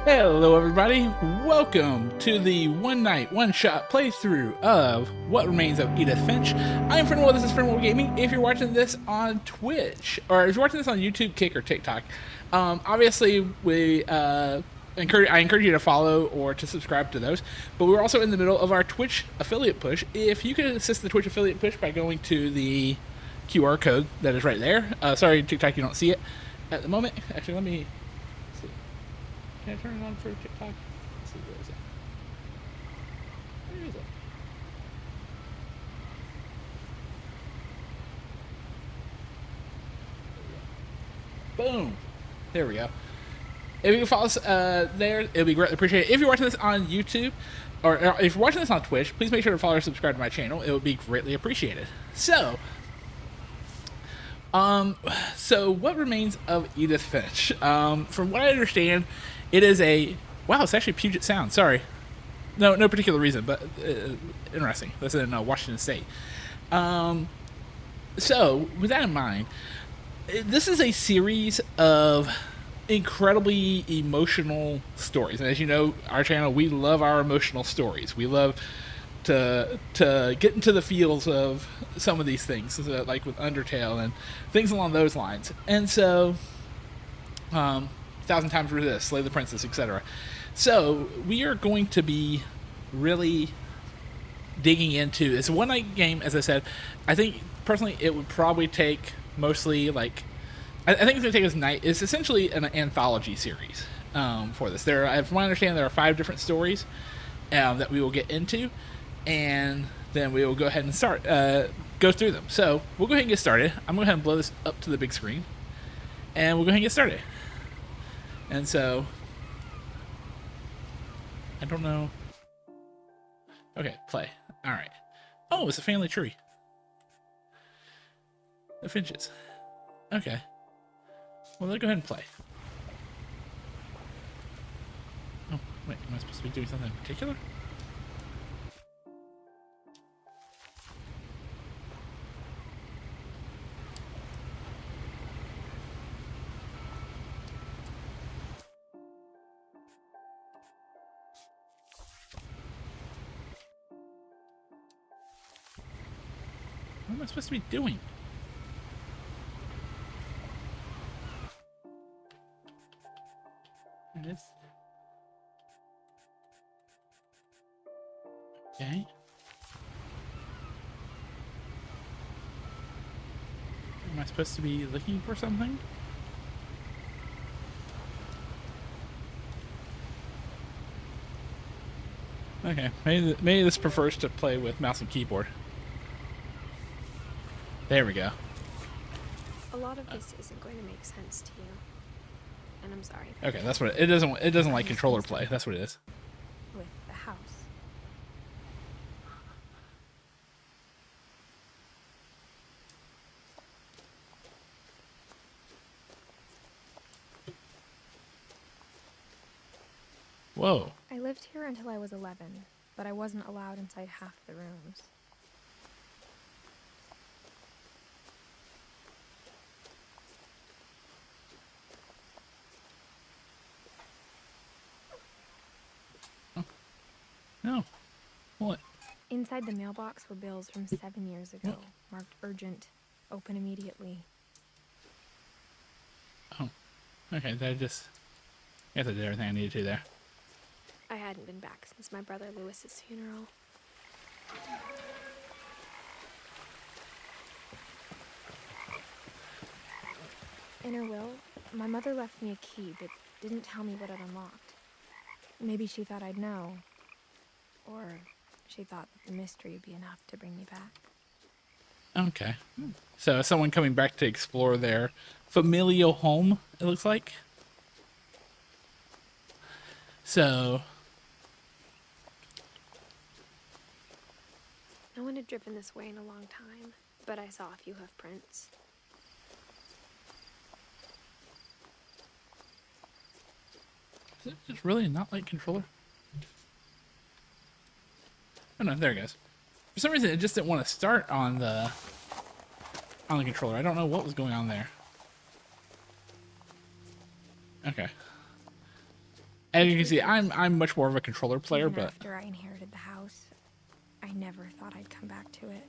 Hello everybody, welcome to the one night, one shot playthrough of What Remains of Edith Finch. I'm Fernwell, this is Fernwell Gaming. If you're watching this on Twitch, or if you're watching this on YouTube, Kick, or TikTok, obviously I encourage you to follow or to subscribe to those, but we're also in the middle of our Twitch affiliate push. If you could assist the Twitch affiliate push by going to the QR code that is right there. Sorry, TikTok, you don't see it at the moment. Actually, let me see. Can I turn it on for TikTok? Let's see, where is it? Where is it? Boom! There we go. If you can follow us there, it'll be greatly appreciated. If you're watching this on YouTube, or if you're watching this on Twitch, please make sure to follow or subscribe to my channel. It would be greatly appreciated. So, what remains of Edith Finch? From what I understand, it is a... Wow, it's actually Puget Sound. Sorry. No particular reason, but interesting. That's in Washington State. So, with that in mind, this is a series of incredibly emotional stories. And as you know, our channel, we love our emotional stories. We love to get into the feels of some of these things, like with Undertale and things along those lines. And so, Thousand Times Resist, Slay the Princess, etc. So we are going to be really digging into this one night game. As I said, I think personally it would probably take mostly like I think it's going to take us night. It's essentially an anthology series for this. From my understanding, there are 5 different stories that we will get into, and then we will go ahead and start go through them. So we'll go ahead and get started. I'm going to go ahead and blow this up to the big screen, and we'll go ahead and get started. And so, I don't know. Okay, play. All right. Oh, it's a family tree. The Finches. Okay. Well, let's go ahead and play. Oh, wait, am I supposed to be doing something in particular? What am I supposed to be doing? There it is. Okay. Am I supposed to be looking for something? Okay, maybe this prefers to play with mouse and keyboard. There we go. A lot of this isn't going to make sense to you, and I'm sorry. Okay, that's what it doesn't. It doesn't like controller play. That's what it is. With the house. Whoa. I lived here until I was 11, but I wasn't allowed inside half the rooms. No. What? Inside the mailbox were bills from 7 years ago, marked urgent, open immediately. Oh. Okay, I guess I did everything I needed to there. I hadn't been back since my brother Lewis's funeral. In her will, my mother left me a key, but didn't tell me what it unlocked. Maybe she thought I'd know. Or she thought that the mystery would be enough to bring me back. Okay. So someone coming back to explore their familial home, it looks like. So... No one had driven this way in a long time, but I saw a few hoof prints. Is it just really not like controller? Oh no, there it goes. For some reason, it just didn't want to start on the controller. I don't know what was going on there. Okay. As you can see, I'm much more of a controller player, Even but after I inherited the house, I never thought I'd come back to it.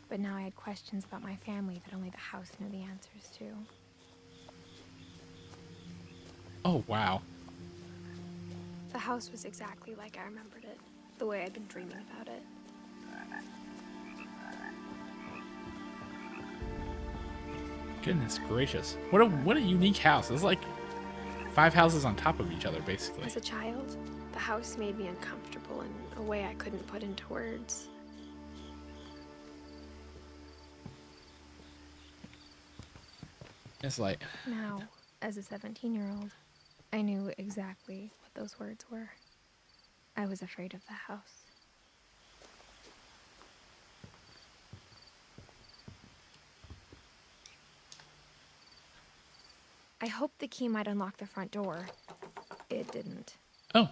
But now I had questions about my family that only the house knew the answers to. oh wow. The house was exactly like I remembered it, the way I'd been dreaming about it. Goodness gracious. What a unique house. It's like 5 houses on top of each other, basically. As a child, the house made me uncomfortable in a way I couldn't put into words. It's like, Now, as a 17-year-old, I knew exactly what those words were. I was afraid of the house. I hoped the key might unlock the front door. It didn't. oh.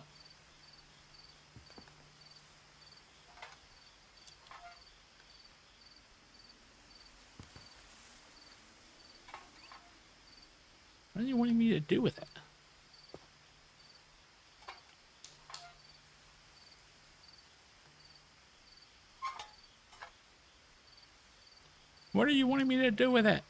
What are you wanting me to do with it? What are you wanting me to do with it?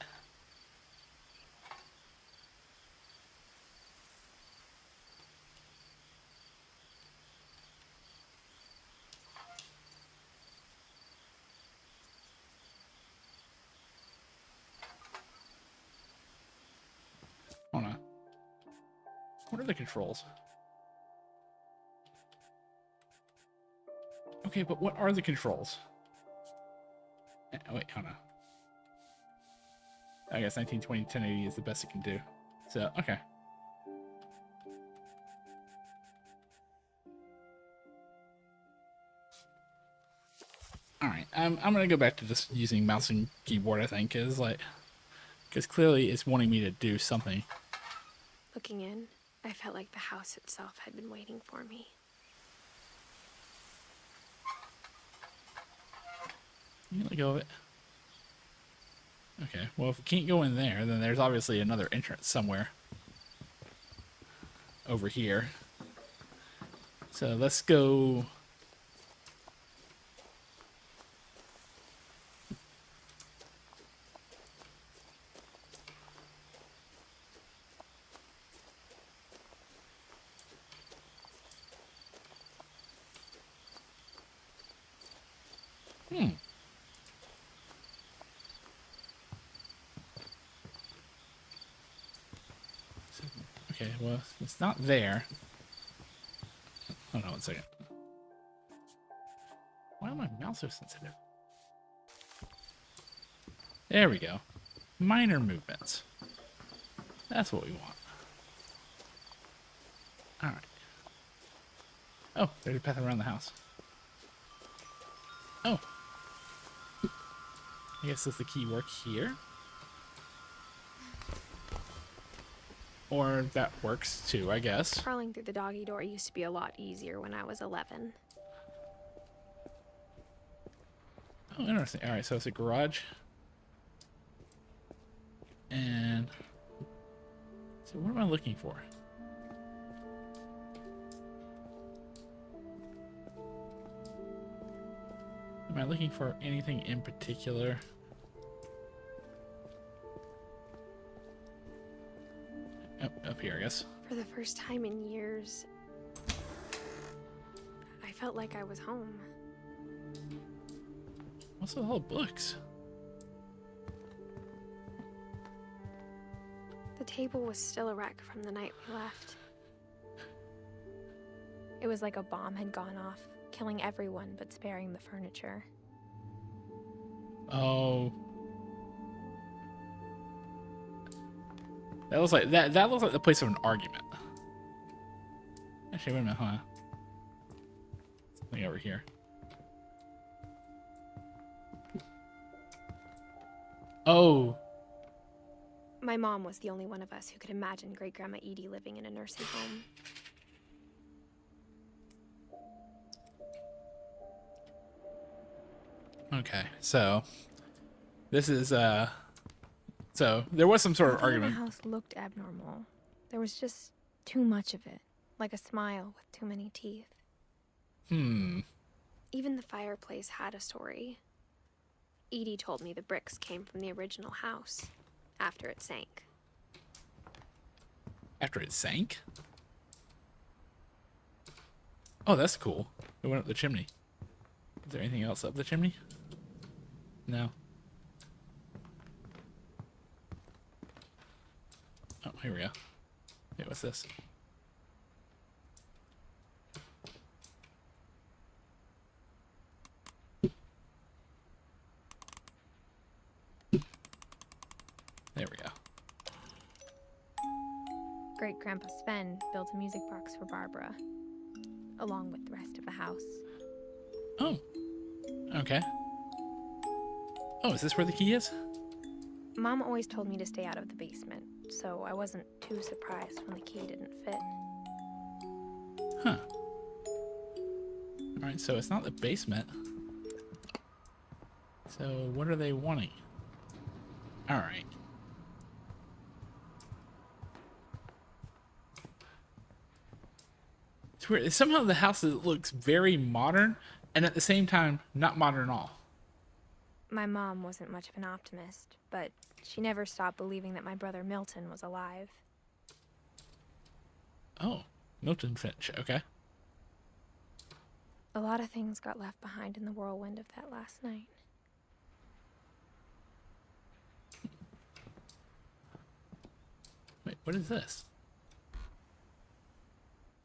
Hold on. What are the controls? Okay, but what are the controls? Wait, hold on. I guess 1920 1080 is the best it can do. So, okay. Alright, I'm gonna go back to just using mouse and keyboard, I think, because clearly it's wanting me to do something. Looking in, I felt like the house itself had been waiting for me. You let go of it. Okay, well, if we can't go in there, then there's obviously another entrance somewhere over here. So let's go. Okay, well, it's not there. Hold on one second. Why am my mouse so sensitive? There we go. Minor movements. That's what we want. Alright. Oh, there's a path around the house. Oh. I guess does the key work here? Or that works too, I guess. Crawling through the doggy door used to be a lot easier when I was 11. Oh, interesting. Alright, so it's a garage. And so what am I looking for? Am I looking for anything in particular? Oh, up here, I guess. For the first time in years, I felt like I was home. What's with all the books? The table was still a wreck from the night we left. It was like a bomb had gone off, killing everyone but sparing the furniture. Oh. That looks like that looks like the place of an argument. Actually, wait a minute, huh? Something over here. Oh. My mom was the only one of us who could imagine Great Grandma Edie living in a nursing home. Okay, so this is so there was some sort of Nothing in argument. the house looked abnormal. There was just Too much of it, like a smile with too many teeth. Even the fireplace had a story. Edie told me the bricks came from the original house, after it sank. After it sank? Oh, that's cool. It went up the chimney. Is there anything else up the chimney? No. Oh, here we go. Hey, what's this? There we go. Great-Grandpa Sven built a music box for Barbara, along with the rest of the house. Oh. Okay. Oh, is this where the key is? Mom always told me to stay out of the basement, so I wasn't too surprised when the key didn't fit. Huh. Alright, so it's not the basement. So what are they wanting? Alright. It's weird. Somehow the house looks very modern, and at the same time, not modern at all. My mom wasn't much of an optimist, but she never stopped believing that my brother Milton was alive. Oh, Milton Finch, okay. A lot of things got left behind in the whirlwind of that last night. Wait, what is this?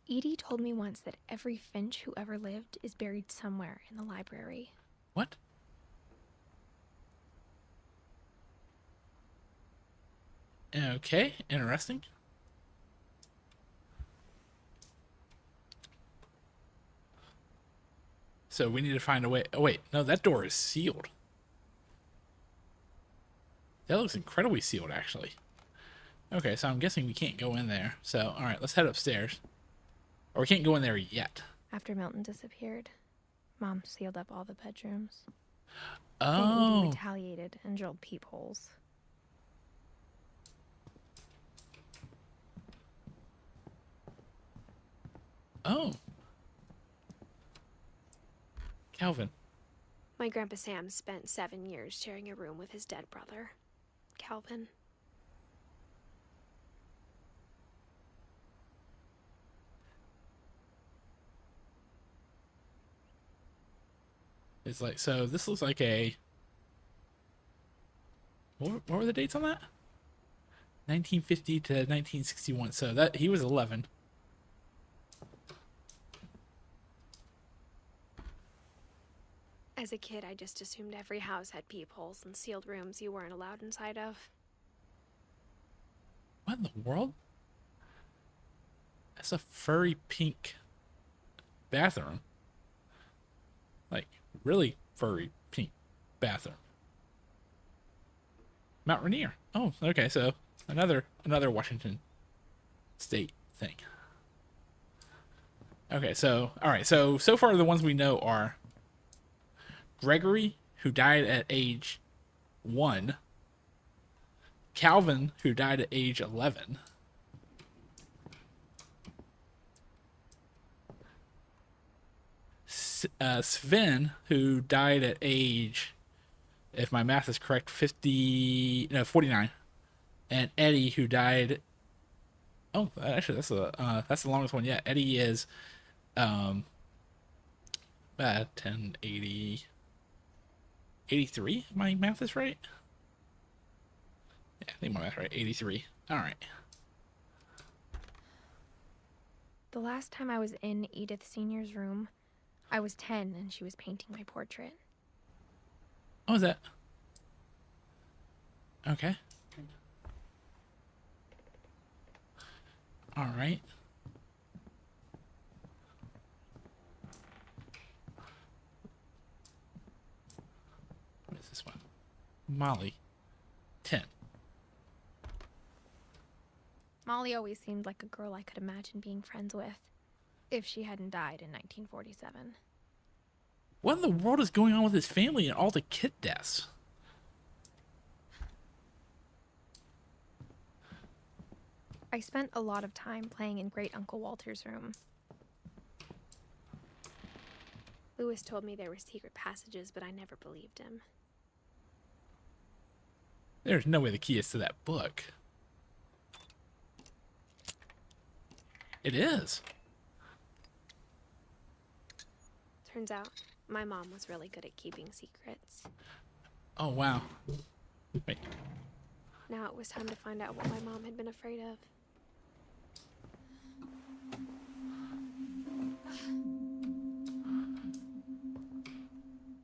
Edie told me once that every Finch who ever lived is buried somewhere in the library. What? Okay, interesting. So we need to find a way. Oh, wait. No, that door is sealed. That looks incredibly sealed, actually. Okay, so I'm guessing we can't go in there. So, alright, let's head upstairs. Or we can't go in there yet. After Milton disappeared, Mom sealed up all the bedrooms. Oh. Then Edie retaliated and drilled peepholes. Oh. Calvin. My Grandpa Sam spent 7 years sharing a room with his dead brother, Calvin. It's like, so this looks like a... What were the dates on that? 1950 to 1961. So that he was 11. As a kid, I just assumed every house had peepholes and sealed rooms you weren't allowed inside of. What in the world? That's a furry pink bathroom. Like, really furry pink bathroom. Mount Rainier. Oh, okay, so another Washington State thing. Okay, so alright, so far the ones we know are Gregory, who died at age 1. Calvin, who died at age 11. Sven, who died at age, if my math is correct, 49. And Eddie, who died... Oh, actually, that's the longest one yet. Eddie is 1080... 83, if my math is right? Yeah, I think my math's right. 83. Alright. The last time I was in Edith Sr.'s room, I was 10 and she was painting my portrait. Oh, is that? Okay. Alright. What is this one? Molly. 10. Molly always seemed like a girl I could imagine being friends with, if she hadn't died in 1947. What in the world is going on with his family and all the kid deaths? I spent a lot of time playing in Great Uncle Walter's room. Lewis told me there were secret passages, but I never believed him. There's no way the key is to that book. It is. Turns out, my mom was really good at keeping secrets. Oh, wow. Wait. Now it was time to find out what my mom had been afraid of.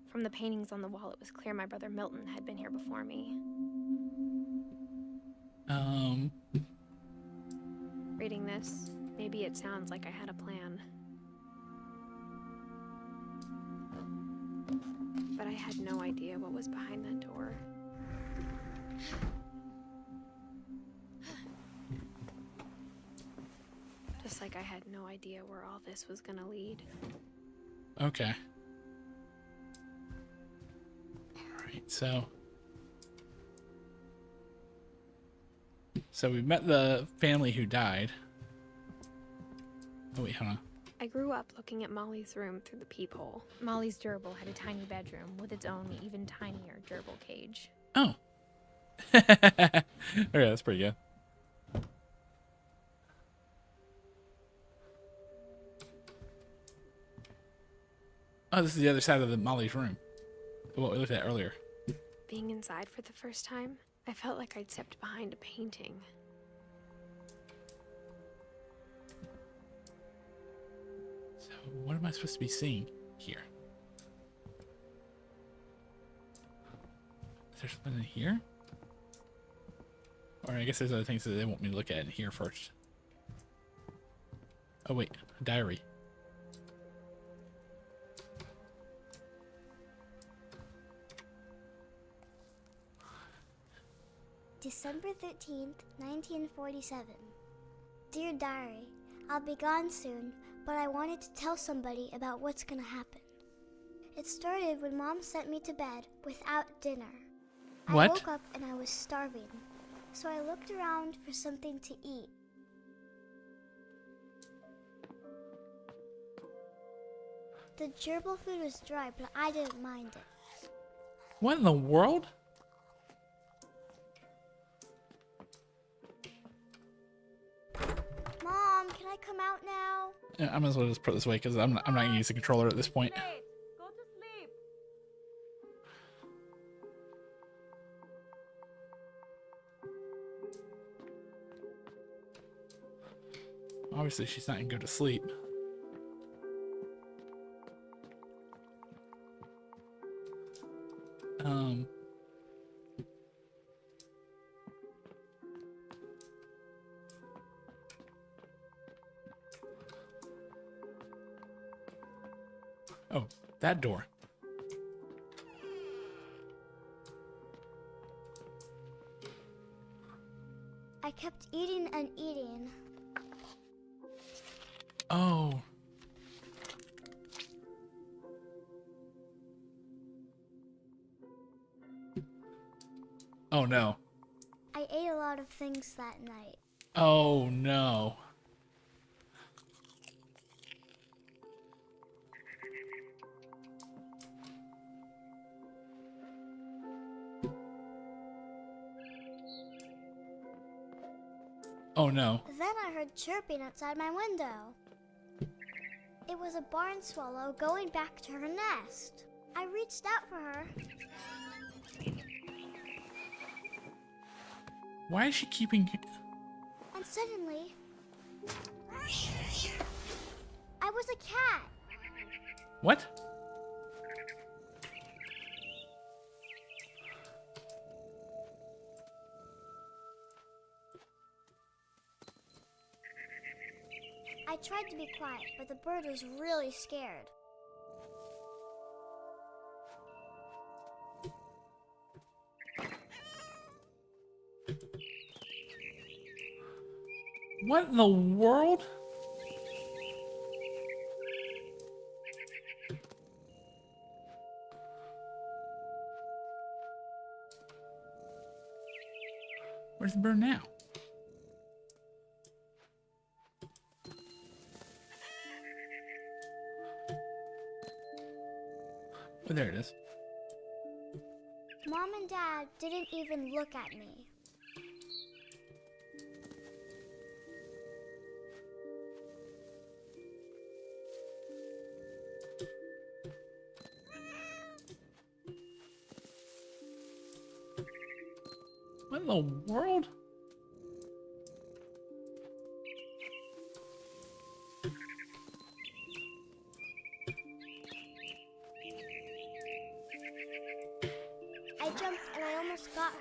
From the paintings on the wall, it was clear my brother Milton had been here before me. Reading this, maybe it sounds like I had a plan. But I had no idea what was behind that door. Just like I had no idea where all this was gonna lead. Okay. Alright, so we met the family who died. Oh wait, hold on. I grew up looking at Molly's room through the peephole. Molly's gerbil had a tiny bedroom with its own even tinier gerbil cage. Oh. Okay, that's pretty good. Oh, this is the other side of the Molly's room. What we looked at earlier. Being inside for the first time, I felt like I'd stepped behind a painting. So what am I supposed to be seeing here? Is there something in here? Or I guess there's other things that they want me to look at in here first. Oh wait, a diary. December 13th, 1947. Dear Diary, I'll be gone soon, but I wanted to tell somebody about what's gonna happen. It started when Mom sent me to bed without dinner. What? I woke up and I was starving, so I looked around for something to eat. The gerbil food was dry, but I didn't mind it. What in the world? Mom, can I come out now? Yeah, I might as well just put it this way because I'm not gonna use the controller at this point. Go to sleep. Obviously, she's not gonna go to sleep. Oh, that door. I kept eating and eating. Oh. Oh no. I ate a lot of things that night. Oh no. Oh no. Then I heard chirping outside my window. It was a barn swallow going back to her nest. I reached out for her. Why is she keeping... And suddenly, I was a cat. What? I tried to be quiet, but the bird was really scared. What in the world? Where's the bird now? Oh, there it is. Mom and Dad didn't even look at me. What in the world? I jumped and I almost got her.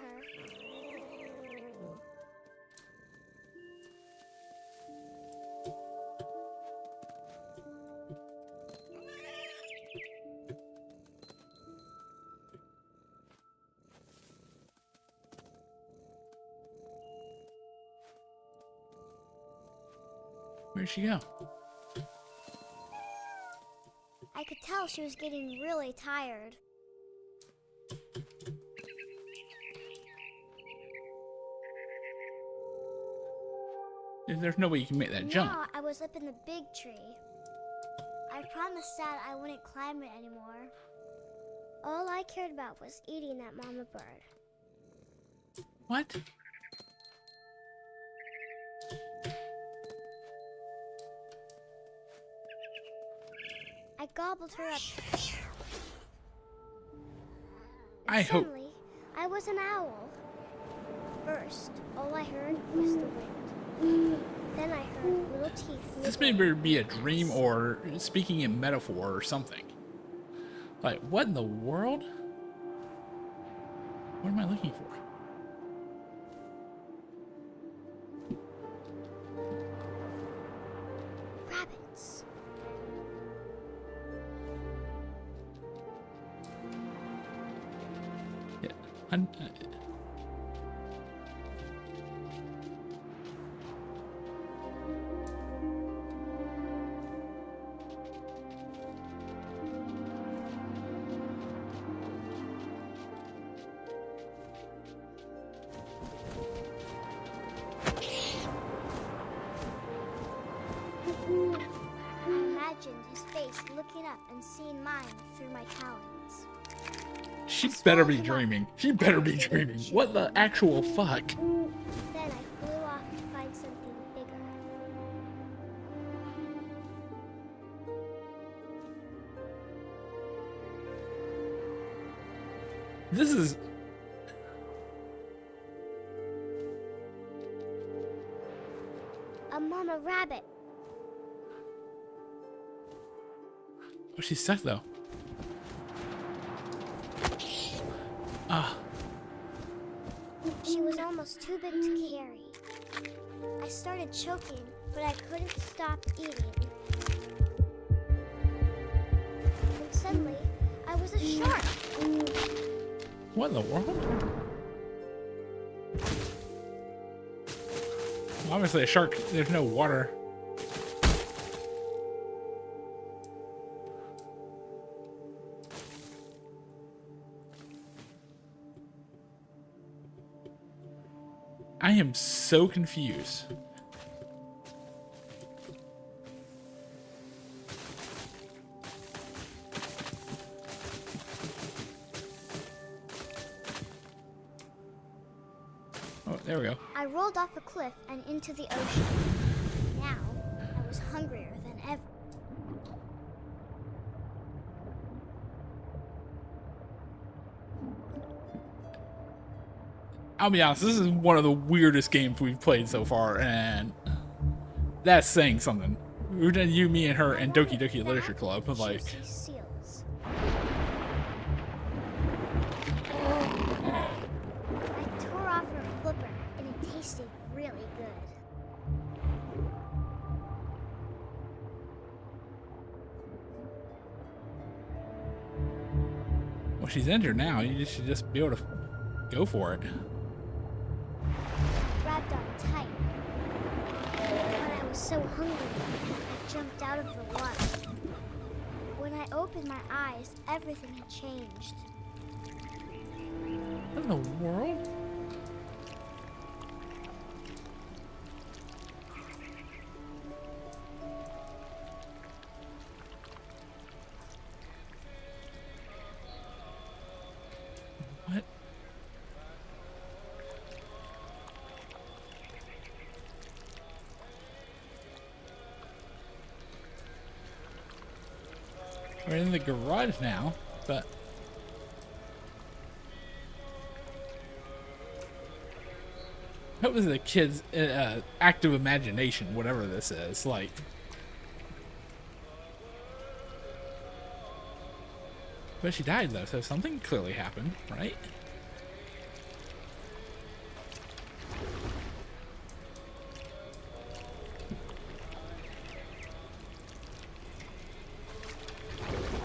Where'd she go? I could tell she was getting really tired. There's no way you can make that jump. Now I was up in the big tree. I promised Dad I wouldn't climb it anymore. All I cared about was eating that mama bird. What? I gobbled her up. I hope. Suddenly, I was an owl. First, all I heard was the wind. Then I heard little teeth. This may be a dream or speaking in metaphor or something. Like, what in the world? What am I looking for? Rabbits. Yeah. I imagined his face looking up and seeing mine through my talons. She better be dreaming. She better be dreaming. What the actual fuck? Then I flew off to find something bigger. This is... A mama rabbit. Oh, she's stuck though. Ah. She was almost too big to carry. I started choking, but I couldn't stop eating. And suddenly, I was a shark. What in the world? Well, obviously a shark, there's no water. I am so confused. Oh, there we go. I rolled off a cliff and into the ocean. Now, I was hungrier than ever. I'll be honest, this is one of the weirdest games we've played so far, and that's saying something. We've done you, me, and her, and Doki Doki Literature Club, but like... Juicy seals. I tore off her flipper, and it tasted really good. Well, she's injured now. You should just be able to go for it. Grabbed on tight. When I was so hungry, I jumped out of the water. When I opened my eyes, everything had changed. What in the world? We're in the garage now, but I hope this is a kid's active imagination, whatever this is. Like, but she died though, so something clearly happened, right?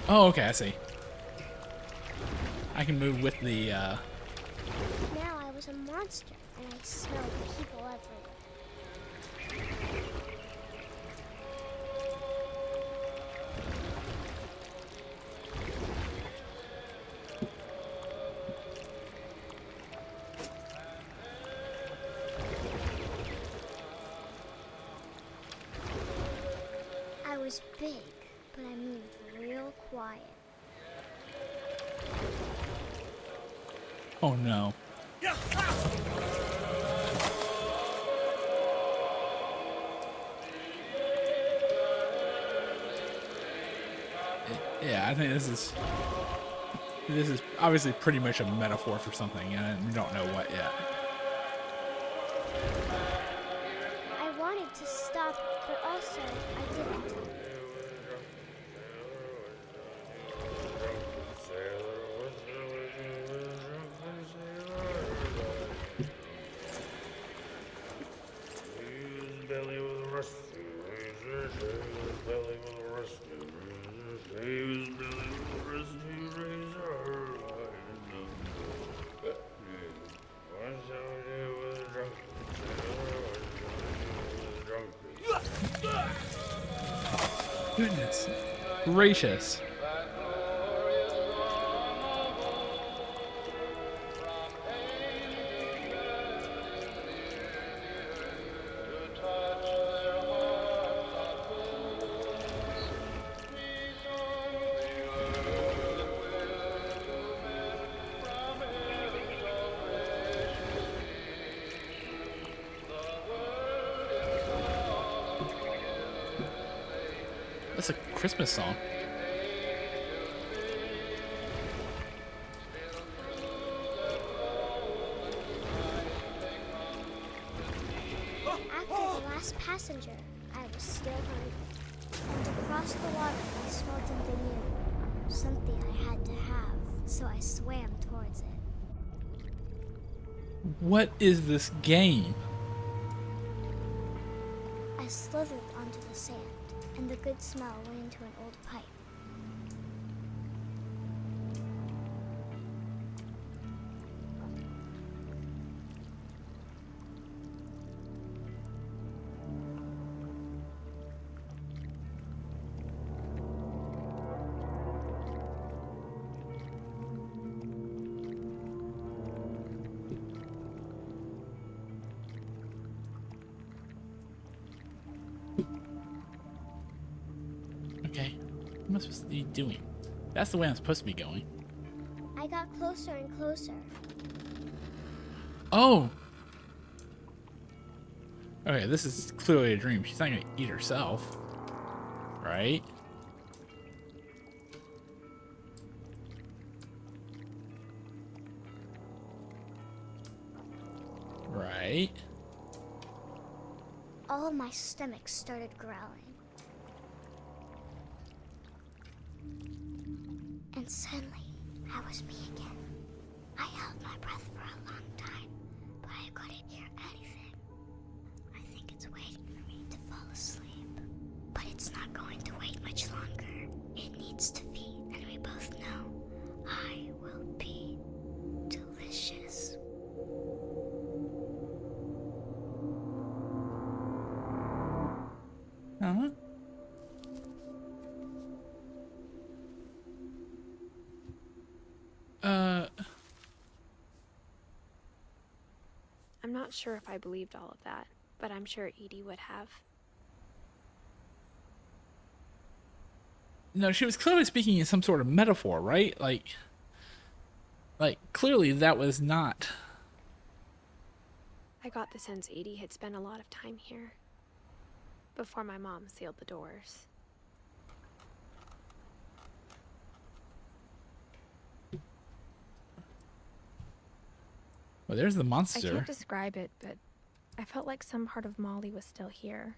Oh, okay, I see. I can move with the, Now I was a monster, and I smelled people everywhere. I was big, but I moved real quiet. oh no. Yeah, I think this is obviously pretty much a metaphor for something, and we don't know what yet. I wanted to stop, but also I didn't. Goodness gracious. That's a Christmas song. After the last passenger, I was still hungry. And across the water, I smelled something new. Something I had to have, so I swam towards it. What is this game? I slithered onto the sand, and the good smell went into an old pipe. Okay, what am I supposed to be doing? That's the way I'm supposed to be going. I got closer and closer. Oh! Okay, this is clearly a dream. She's not gonna eat herself. Right? Right? All of my stomach started growling. And suddenly, I was me again. I held my breath for a long time, but I couldn't hear anything. I think it's waiting for me to fall asleep. But it's not going to wait much longer. It needs to feed, and we both know I will be delicious. Uh-huh. I'm not sure if I believed all of that, but I'm sure Edie would have. No, she was clearly speaking in some sort of metaphor, right? Like clearly that was not. I got the sense Edie had spent a lot of time here before my mom sealed the doors. Well, there's the I monster. can't describe it, but I felt like some part of Molly was still here.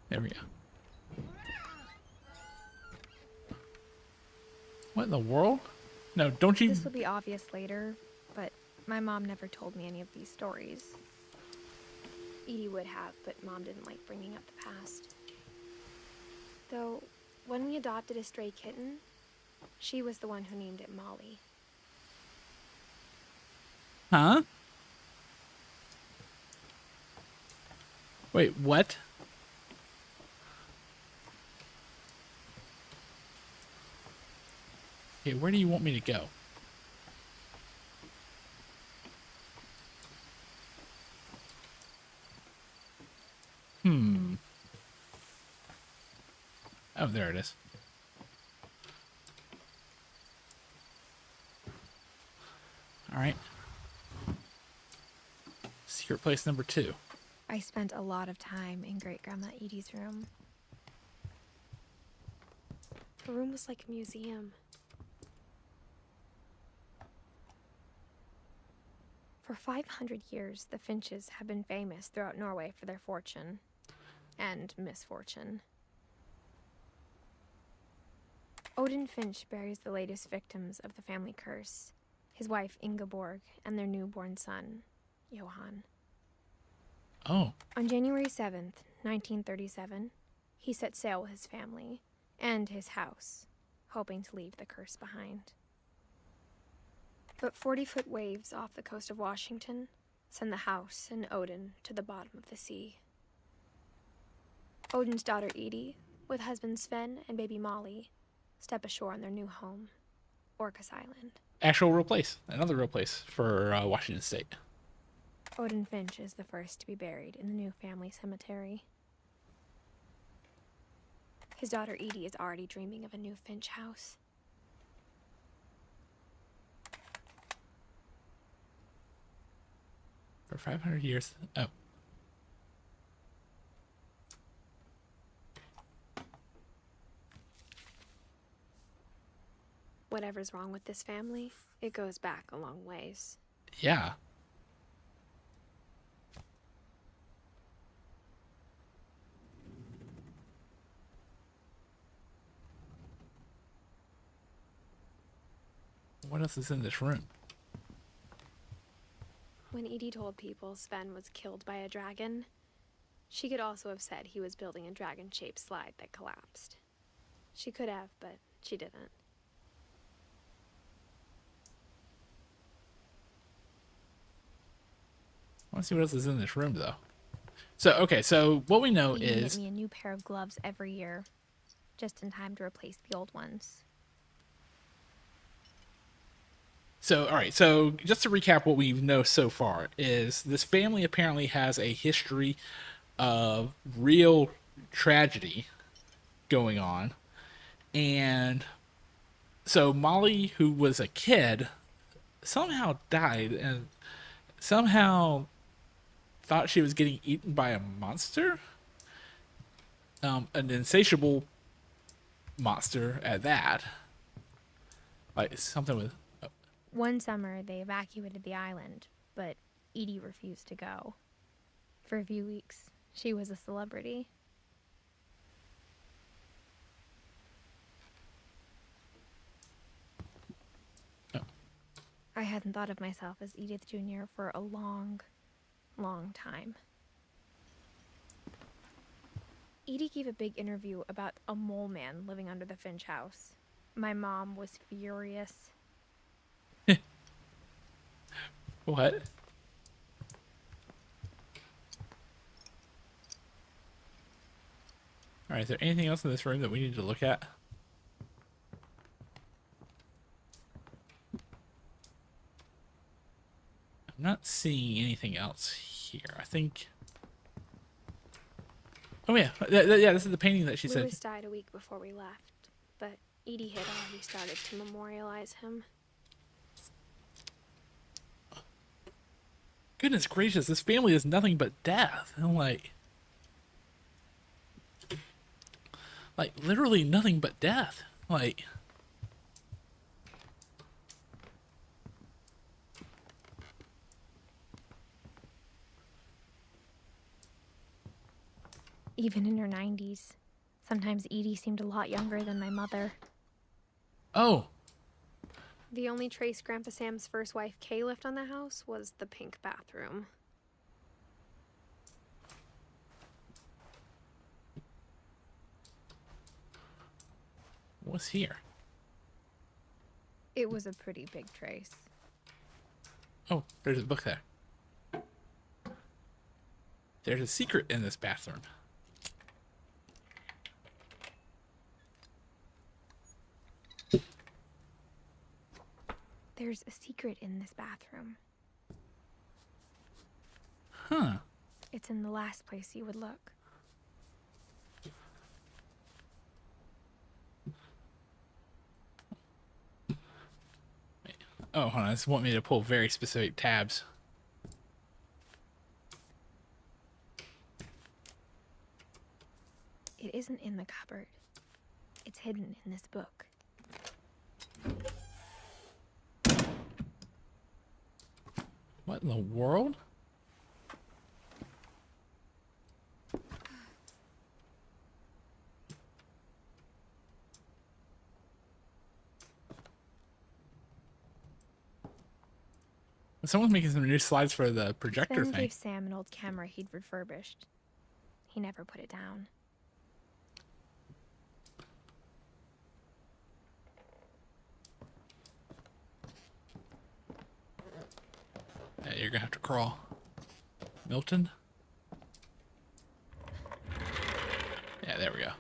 There we go. What in the world? No, don't you... This will be obvious later, but my mom never told me any of these stories. Edie would have, but Mom didn't like bringing up the past. Though, when we adopted a stray kitten, she was the one who named it Molly. Huh? Wait, what? Okay, where do you want me to go? Oh, there it is. All right. Secret place number 2. I spent a lot of time in Great-Grandma Edie's room. Her room was like a museum. For 500 years, the Finches have been famous throughout Norway for their fortune and misfortune. Odin Finch buries the latest victims of the family curse, his wife Ingeborg and their newborn son, Johan. Oh. On January 7th, 1937, he set sail with his family and his house, hoping to leave the curse behind. But 40-foot waves off the coast of Washington send the house and Odin to the bottom of the sea. Odin's daughter Edie, with husband Sven and baby Molly, step ashore on their new home, Orcas Island. Actual real place. Another real place for Washington State. Odin Finch is the first to be buried in the new family cemetery. His daughter Edie is already dreaming of a new Finch house. For 500 years. Oh. Whatever's wrong with this family, it goes back a long ways. Yeah. What else is in this room? When Edie told people Sven was killed by a dragon, she could also have said he was building a dragon-shaped slide that collapsed. She could have, but she didn't. I want to see what else is in this room, though. So, okay, so what we know Edie is... get me a new pair of gloves every year, just in time to replace the old ones. So, all right, so just to recap what we know so far is this family apparently has a history of real tragedy going on. And so Molly, who was a kid, somehow died and somehow thought she was getting eaten by a monster. An insatiable monster at that. Like something with... One summer, they evacuated the island, but Edie refused to go. For a few weeks, she was a celebrity. Oh. I hadn't thought of myself as Edith Jr. for a long, long time. Edie gave a big interview about a mole man living under the Finch house. My mom was furious. What? Alright, is there anything else in this room that we need to look at? I'm not seeing anything else here. I think... Oh yeah, yeah, this is the painting that she said. Lewis died a week before we left, but Edie had already started to memorialize him. Goodness gracious, this family is nothing but death. And like literally nothing but death. Like, Even in her 90s. Sometimes Edie seemed a lot younger than my mother. oh, The only trace Grandpa Sam's first wife, Kay, left on the house was the pink bathroom. what's here? It was a pretty big trace. Oh, there's a book there. There's a secret in this bathroom. There's a secret in this bathroom. Huh. It's in the last place you would look. Oh, hold on. This want me to pull very specific tabs. It isn't in the cupboard. It's hidden in this book. What in the world? Someone's making some new slides for the projector Ben thing. gave Sam an old camera he'd refurbished. He never put it down. Yeah, you're gonna have to crawl. Milton? Yeah, there we go.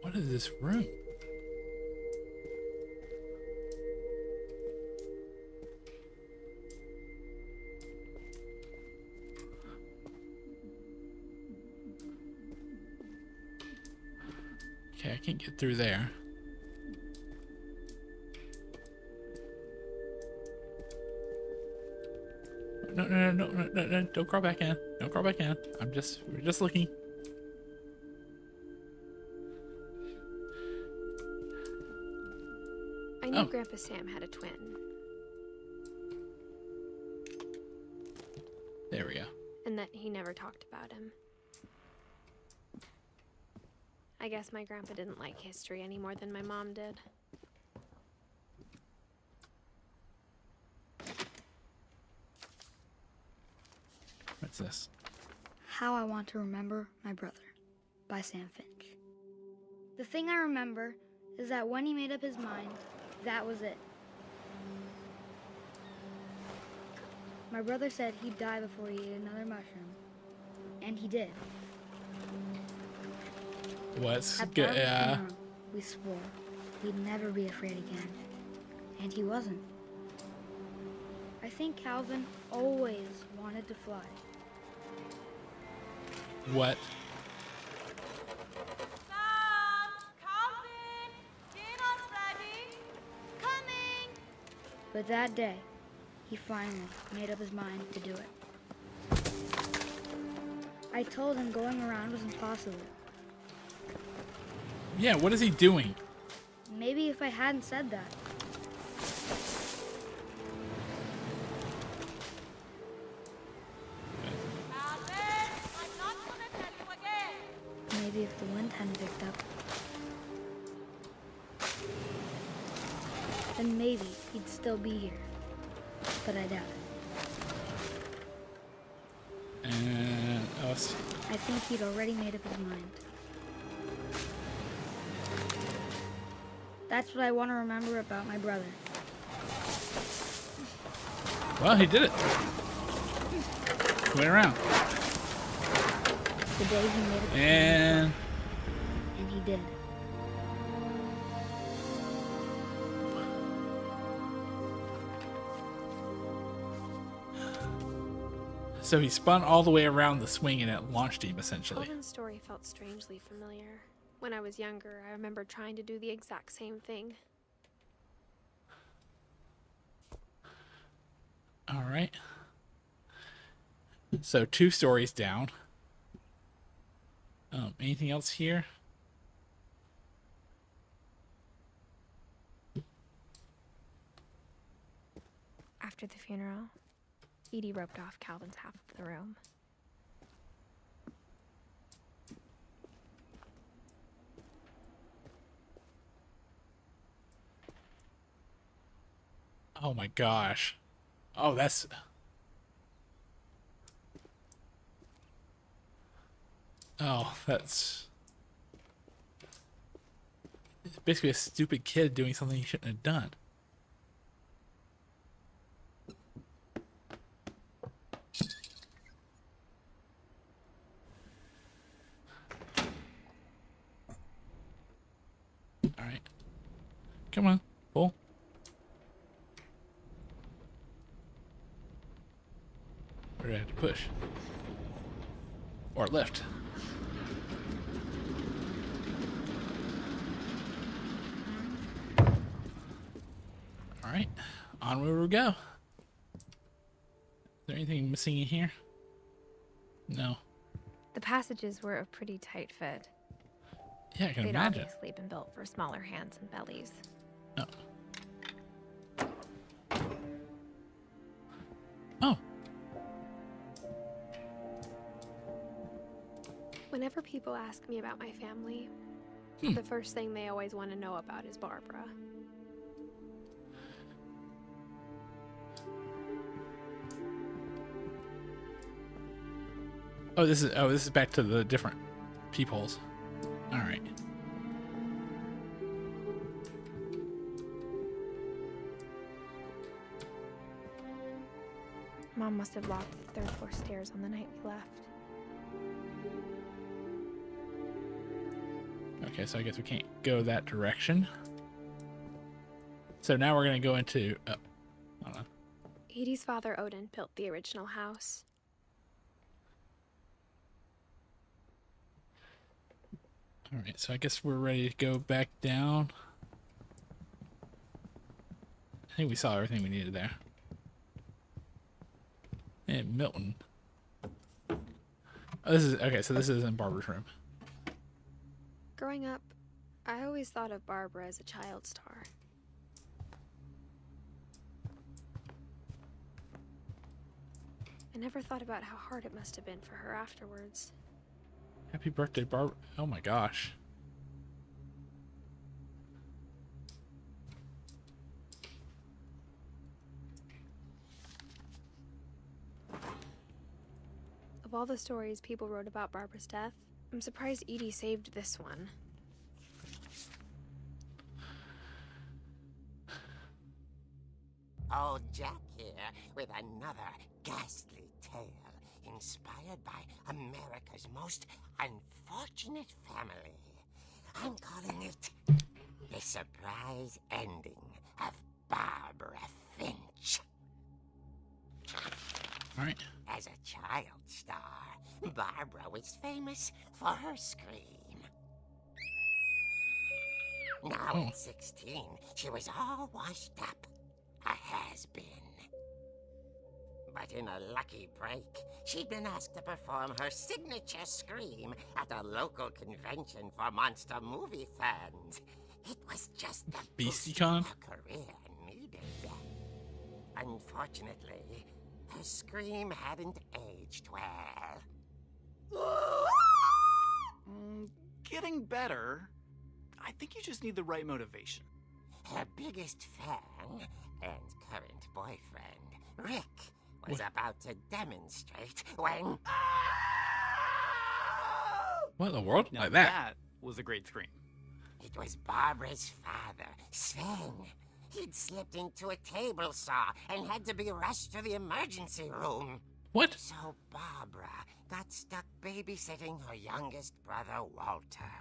What is this room? Okay, I can't get through there. No, don't crawl back in. Don't crawl back in. We're just looking. I knew Grandpa Sam had a twin. There we go. And that he never talked about him. I guess my grandpa didn't like history any more than my mom did. What's this? How I Want to Remember My Brother by Sam Finch. The thing I remember is that when he made up his mind, that was it. My brother said he'd die before he ate another mushroom. And he did. What's At good? Barb's Yeah. funeral, we swore we'd never be afraid again. And he wasn't. I think Calvin always wanted to fly. What? Calvin, dinner's ready. Coming. But that day, he finally made up his mind to do it. I told him going around was impossible. Yeah, what is he doing? Maybe if I hadn't said that. Calvin, I'm not gonna tell you again. Maybe if the wind hadn't picked up. Then maybe he'd still be here. But I doubt it. And us. I think he'd already made up his mind. That's what I want to remember about my brother. Well, he did it. Went around. The day he made up his And mind. And he did. so he spun all the way around the swing and it launched him essentially. Calvin's story felt strangely familiar. When I was younger, I remember trying to do the exact same thing. All right. So 2 stories down. Anything else here? After the funeral, Edie roped off Calvin's half of the room. Oh my gosh. Oh, that's... Oh, that's... It's basically a stupid kid doing something he shouldn't have done. Alright. Come on, pull. Or do I have to push? Or lift? Alright, onward we go. Is there anything missing in here? No. The passages were a pretty tight fit. Yeah, I can They'd imagine. obviously been built for smaller hands and bellies. Oh. Oh. Whenever people ask me about my family, the first thing they always want to know about is Barbara. Oh, this is back to the different peepholes. All right. Mom must have locked the third floor stairs on the night we left. Okay, so I guess we can't go that direction. So now we're gonna go into. Oh, hold on. Edie's father, Odin, built the original house. All right, so I guess we're ready to go back down. I think we saw everything we needed there. And Milton. Oh, this is okay. So this is in Barbara's room. Growing up, I always thought of Barbara as a child star. I never thought about how hard it must have been for her afterwards. Happy birthday, Barbara! Oh my gosh. Of all the stories people wrote about Barbara's death, I'm surprised Edie saved this one. Old Jack here with another ghastly tale inspired by America's most unfortunate family. I'm calling it The Surprise Ending of Barbara Finch. All right. As a child star, Barbara was famous for her scream. Now at 16, she was all washed up. A has-been. But in a lucky break, she'd been asked to perform her signature scream at a local convention for monster movie fans. It was just the boost BeastieCon? her career needed. Unfortunately, her scream hadn't aged well. Getting better. I think you just need the right motivation. Her biggest fan and current boyfriend, Rick, was about to demonstrate when... What in the world? Now Like that? that was a great scream. It was Barbara's father, Sven. He'd slipped into a table saw and had to be rushed to the emergency room. What? So Barbara got stuck babysitting her youngest brother, Walter.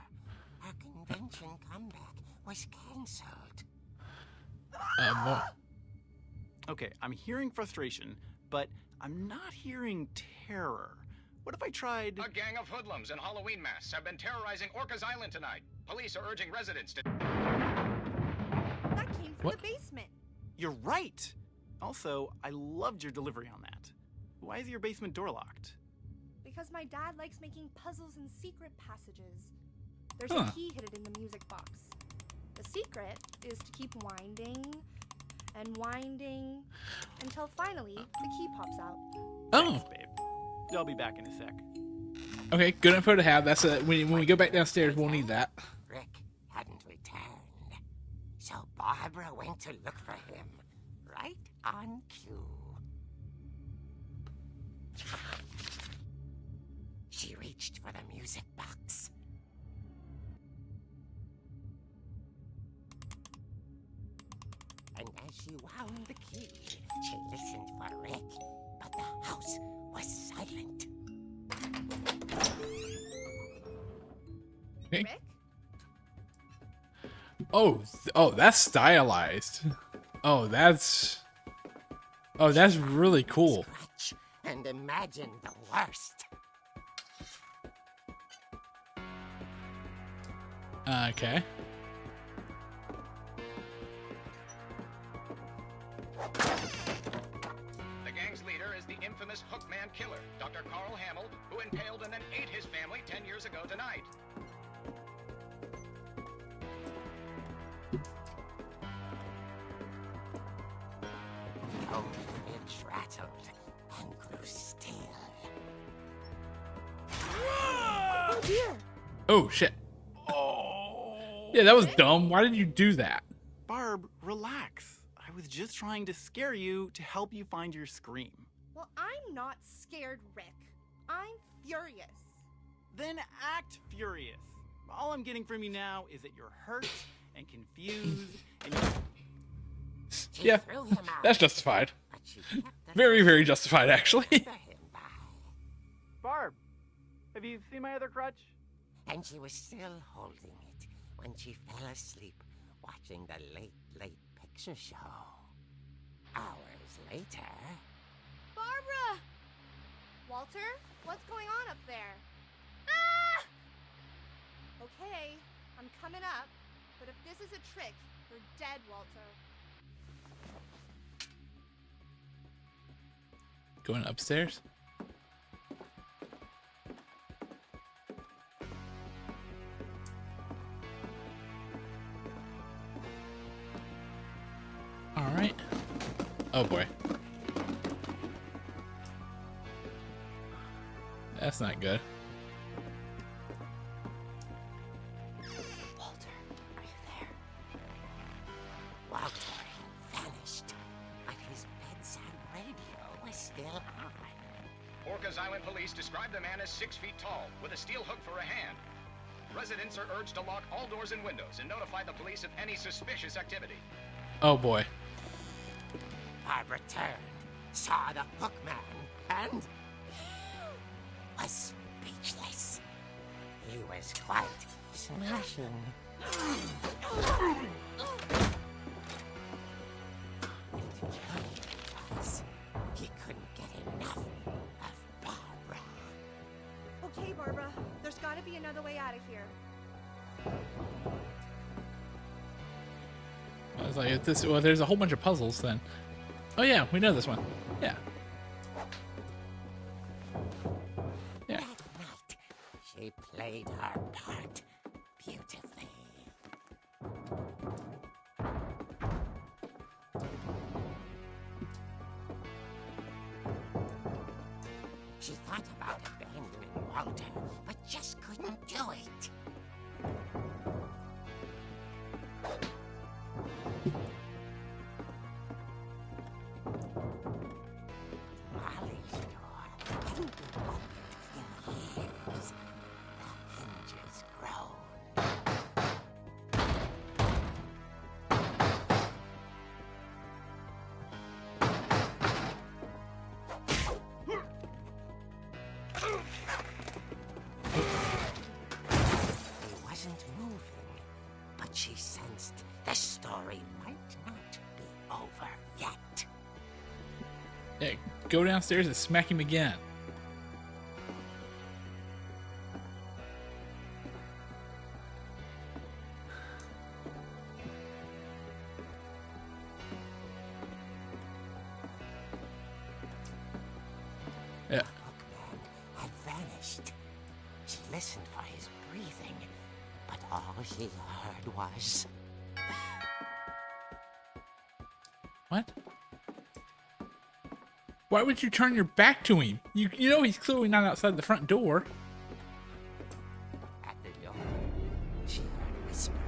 Her convention comeback was cancelled. More. Okay, I'm hearing frustration, but I'm not hearing terror. What if I tried... A gang of hoodlums in Halloween masks have been terrorizing Orcas Island tonight. Police are urging residents to... That came from What? the basement. You're right. Also, I loved your delivery on that. Why is your basement door locked? Because my dad likes making puzzles and secret passages. There's Huh. a key hidden in the music box. The secret is to keep winding and winding until finally the key pops out. Oh, Thanks, babe. I'll be back in a sec. okay. Good info to have. That's when we go back downstairs, we'll need that. Rick hadn't returned, so Barbara went to look for him, right on cue. She reached for the music box. And as she wound the key, she listened for Rick, but the house was silent. Okay. Rick? Oh, that's stylized. Oh, that's really cool. Scratch and imagine the worst. Okay. The gang's leader is the infamous Hookman killer, Dr. Carl Hamill, who impaled and then ate his family 10 years ago tonight. The old fridge rattled and grew still. Oh dear. Oh shit. Oh. Yeah, that was dumb. Why did you do that? Barb, relax. I was just trying to scare you to help you find your scream. Well, I'm not scared, Rick. I'm furious. Then act furious. All I'm getting from you now is that you're hurt and confused and She Yeah, threw him out, that's justified. but she kept the Very, very justified, actually. for him by. Barb, have you seen my other crutch? And she was still holding it when she fell asleep watching the late picture show. Hours later... Barbara! Walter, what's going on up there? Ah! Okay, I'm coming up, but if this is a trick, you're dead, Walter. Going upstairs. All right. Oh boy. That's not good. Walter, are you there? Walter had vanished, but his bedside radio was still on. Orcas Island police describe the man as 6 feet tall, with a steel hook for a hand. Residents are urged to lock all doors and windows and notify the police of any suspicious activity. Oh boy. Barbara turned, saw the hook man, and was speechless. He was quite smashing. He couldn't get enough of Barbara. Okay, Barbara, there's gotta be another way out of here. I was like, if this. Well, there's a whole bunch of puzzles then. Oh yeah, we know this one. Yeah. Yeah. That night, she played her part beautifully. She thought about abandoning Walter, but just couldn't do it. Molly's door hadn't been opened in years. The hinges groaned. He wasn't moving, but she sensed the story might not be over yet. Yeah. Go downstairs and smack him again. All she heard was... What? Why would you turn your back to him? You know he's clearly not outside the front door. At the door, she heard whispering.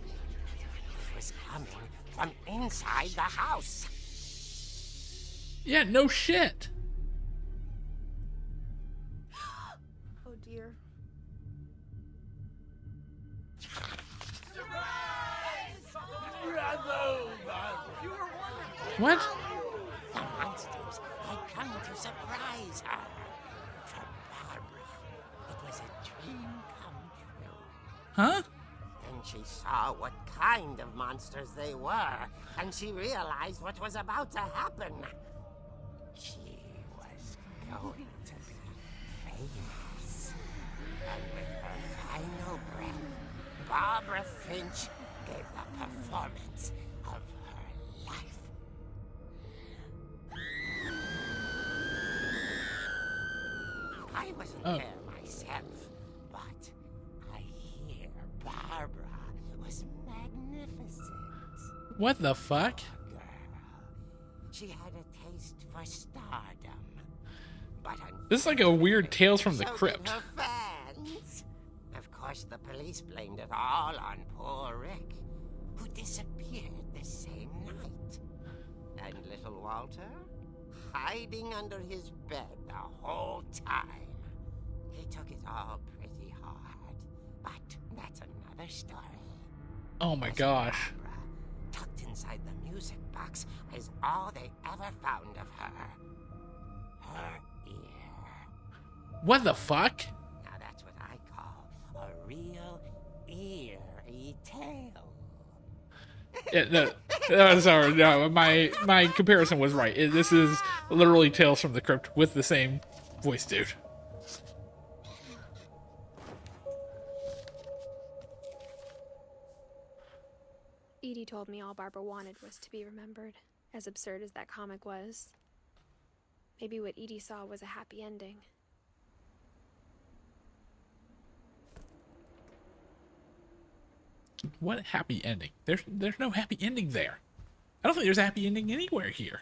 It was coming from inside the house. Yeah, no shit. Oh dear. What? The monsters had come to surprise her. For Barbara, it was a dream come true. Huh? Then she saw what kind of monsters they were, and she realized what was about to happen. She was going to be famous. And with her final breath, Barbara Finch gave the performance of her life. I wasn't there myself, but I hear Barbara was magnificent. What the fuck? Girl, she had a taste for stardom, but This is like a weird Tales from the so Crypt. did her fans. Of course, the police blamed it all on poor Rick, who disappeared the same night. And little Walter, hiding under his bed the whole time. He took it all pretty hard, but that's another story. Oh my gosh. Barbara, tucked inside the music box, is all they ever found of her. Her ear. What the fuck? Now that's what I call a real eerie tale. Yeah, no, sorry, no, my comparison was right. This is literally Tales from the Crypt with the same voice dude. Edie told me all Barbara wanted was to be remembered, as absurd as that comic was. Maybe what Edie saw was a happy ending. What happy ending? There's no happy ending there. I don't think there's a happy ending anywhere here.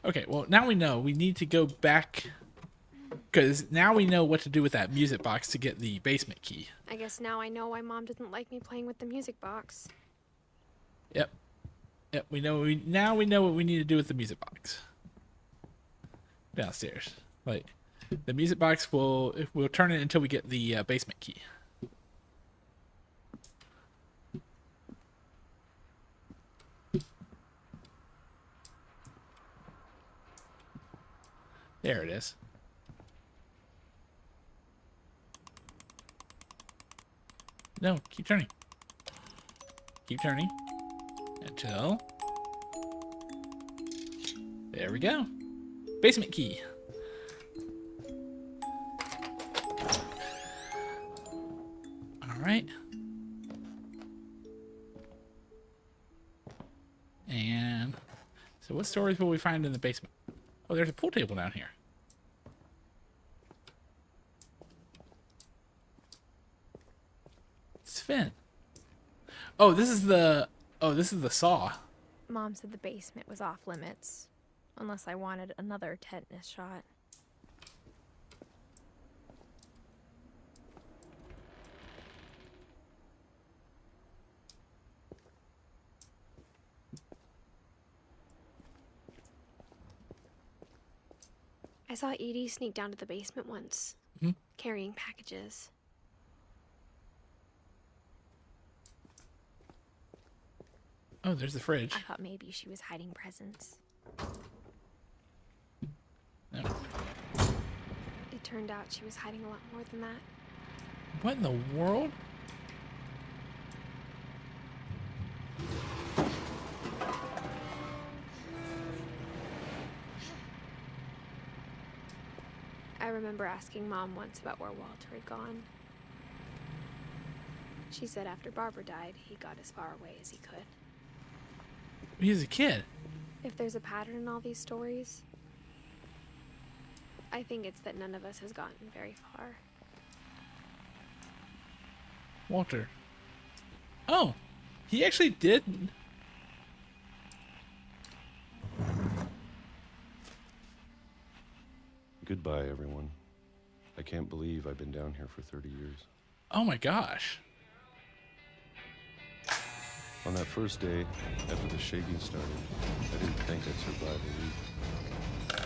Okay, well, now we know. We need to go back, because now we know what to do with that music box to get the basement key. I guess now I know why Mom didn't like me playing with the music box. Yep. Yep, now we know what we need to do with the music box. Downstairs. Like, the music box we'll turn it until we get the basement key. There it is. No, keep turning. Keep turning until... There we go. Basement key. All right. And so what stories will we find in the basement? Oh, there's a pool table down here. It's Finn. Oh, this is the saw. Mom said the basement was off limits, unless I wanted another tetanus shot. I saw Edie sneak down to the basement once, carrying packages. Oh, there's the fridge. I thought maybe she was hiding presents. No. It turned out she was hiding a lot more than that. What in the world? I remember asking Mom once about where Walter had gone. She said after Barbara died, he got as far away as he could. He's a kid. If there's a pattern in all these stories, I think it's that none of us has gotten very far. Walter. Oh, he actually did. Goodbye, everyone. I can't believe I've been down here for 30 years. Oh my gosh. On that first day, after the shaking started, I didn't think I'd survive a week.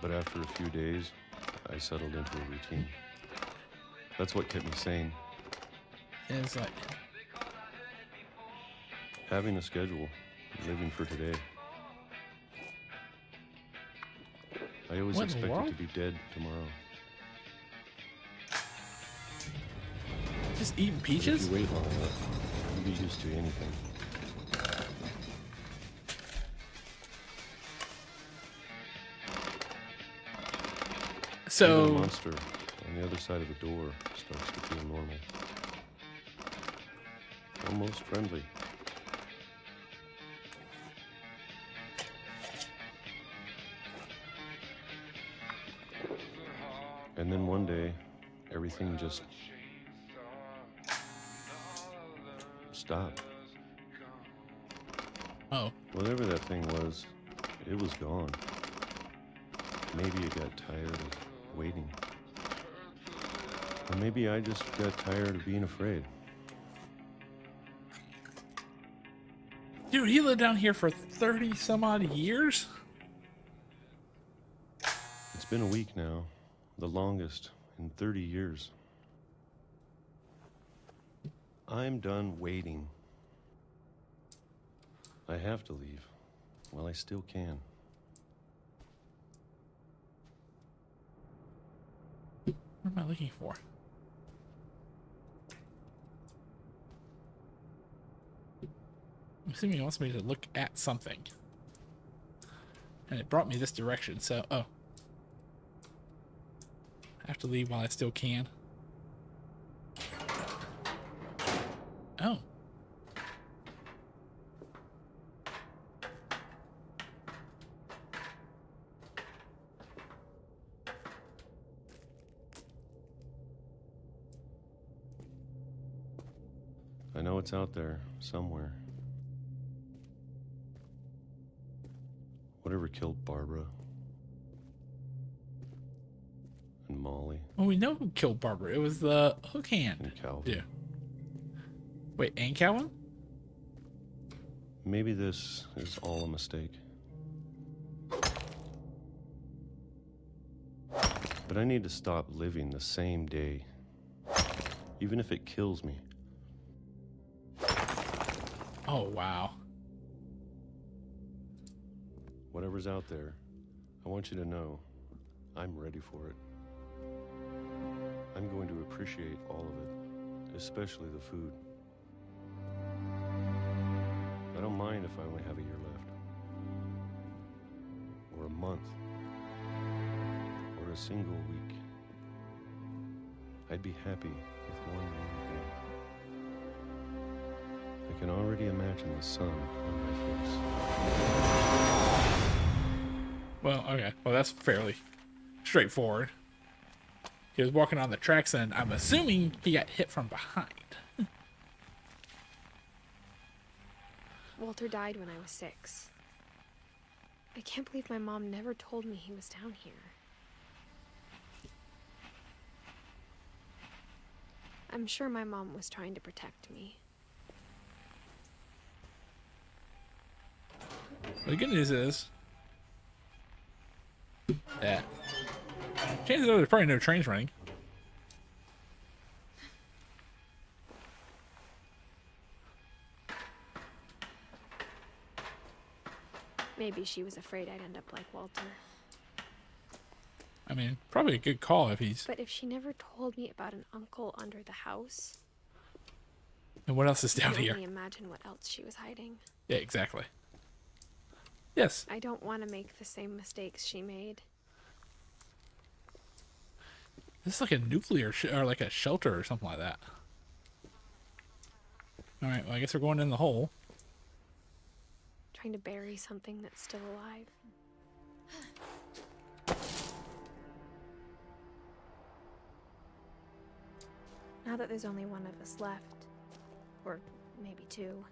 But after a few days, I settled into a routine. That's what kept me sane. It's like, Having a schedule, living for today. I always What in the expected world? to be dead tomorrow. just eating But peaches? if you wait long enough, you'll be used to anything. Even a So, monster on the other side of the door starts to feel normal. Almost friendly. And then one day, everything just stopped. oh, Whatever that thing was, it was gone. Maybe it got tired of waiting. Or maybe I just got tired of being afraid. dude, he lived down here for 30 some odd years? It's been a week now, the longest in 30 years. I'm done waiting. I have to leave while I still can. What am I looking for? I'm assuming he wants me to look at something. And it brought me this direction, so, oh. I have to leave while I still can. Oh. I know it's out there, somewhere. Whatever killed Barbara and Molly Well, we know who killed Barbara. It was the hook hand. and Calvin. Yeah. Wait, and Calvin? Maybe this is all a mistake. But I need to stop living the same day, even if it kills me. Oh, wow. Whatever's out there, I want you to know I'm ready for it. I'm going to appreciate all of it, especially the food. I don't mind if I only have a year left, or a month, or a single week. I'd be happy with one more day. I can already imagine the sun on my face. Well, okay. Well, that's fairly straightforward. He was walking on the tracks, and I'm assuming he got hit from behind. Walter died when I was 6. I can't believe my mom never told me he was down here. I'm sure my mom was trying to protect me. The good news is that chances are there's probably no trains running. Maybe she was afraid I'd end up like Walter. I mean, probably a good call if he's... But if she never told me about an uncle under the house, And what else is I down can here? only imagine what else she was hiding. Yeah, exactly. Yes. I don't want to make the same mistakes she made. This is like a nuclear or like a shelter or something like that. Alright, well, I guess we're going in the hole. Trying to bury something that's still alive. Now that there's only one of us left, or maybe two,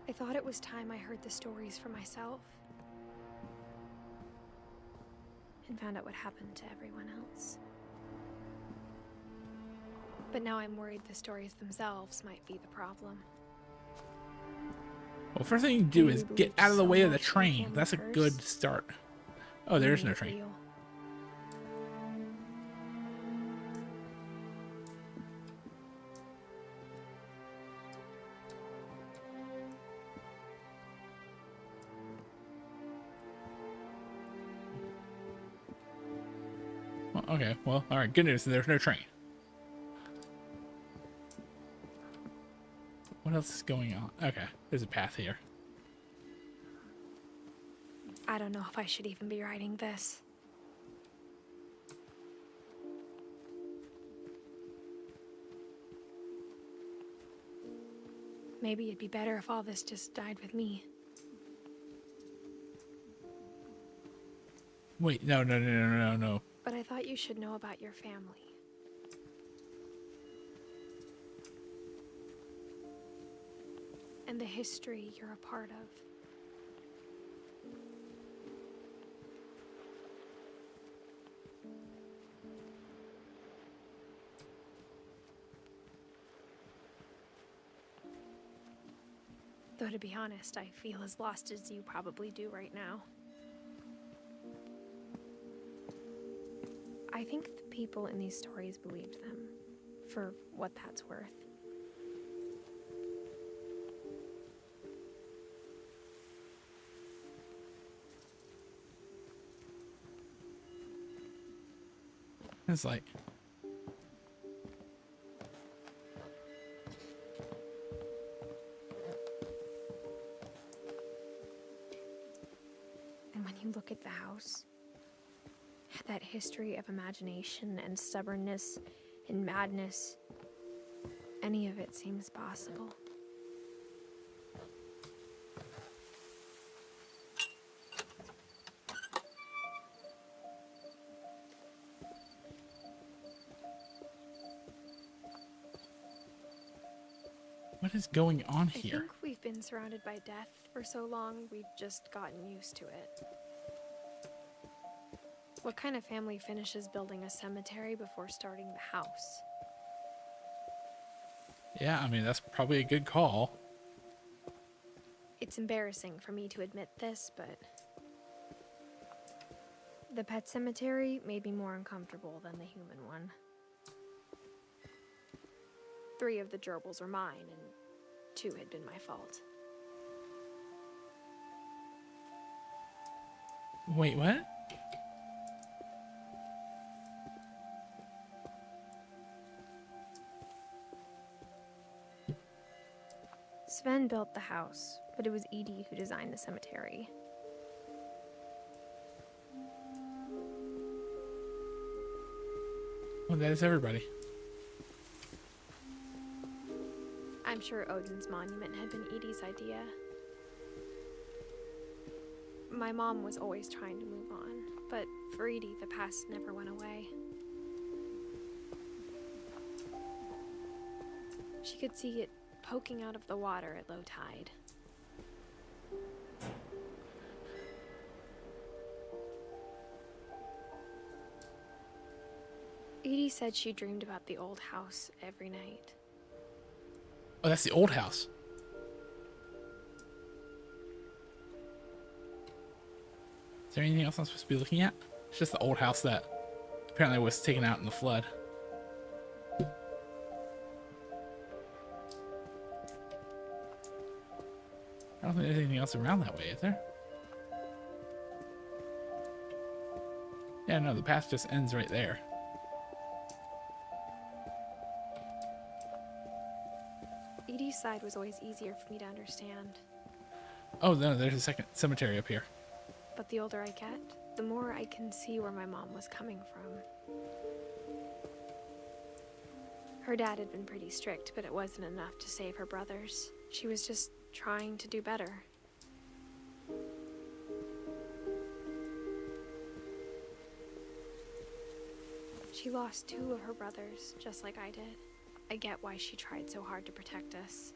I thought it was time I heard the stories for myself and found out what happened to everyone else. But now I'm worried the stories themselves might be the problem. Well, first thing you do is get out of the way of the train. That's a good start. Oh, there's no train. Well, okay, well, alright, good news, there's no train. What else is going on? Okay, there's a path here. I don't know if I should even be writing this. Maybe it'd be better if all this just died with me. Wait, no. But I thought you should know about your family. And the history you're a part of. Though to be honest, I feel as lost as you probably do right now. I think the people in these stories believed them, for what that's worth. It's like... And when you look at the house, that history of imagination and stubbornness and madness, any of it seems possible. What is going on here? I think we've been surrounded by death for so long, we've just gotten used to it. What kind of family finishes building a cemetery before starting the house? Yeah, I mean, that's probably a good call. It's embarrassing for me to admit this, but the pet cemetery made me more uncomfortable than the human one. 3 of the gerbils were mine, and 2 had been my fault. Wait, what? Sven built the house, but it was Edie who designed the cemetery. Well, that is everybody. I'm sure Odin's monument had been Edie's idea. My mom was always trying to move on, but for Edie, the past never went away. She could see it poking out of the water at low tide. Edie said she dreamed about the old house every night. Oh, that's the old house. Is there anything else I'm supposed to be looking at? It's just the old house that apparently was taken out in the flood. I don't think there's anything else around that way, is there? Yeah, no, the path just ends right there. Edie's side was always easier for me to understand. Oh, no, there's a second cemetery up here. But the older I get, the more I can see where my mom was coming from. Her dad had been pretty strict, but it wasn't enough to save her brothers. She was just trying to do better. She lost 2 of her brothers, just like I did. I get why she tried so hard to protect us.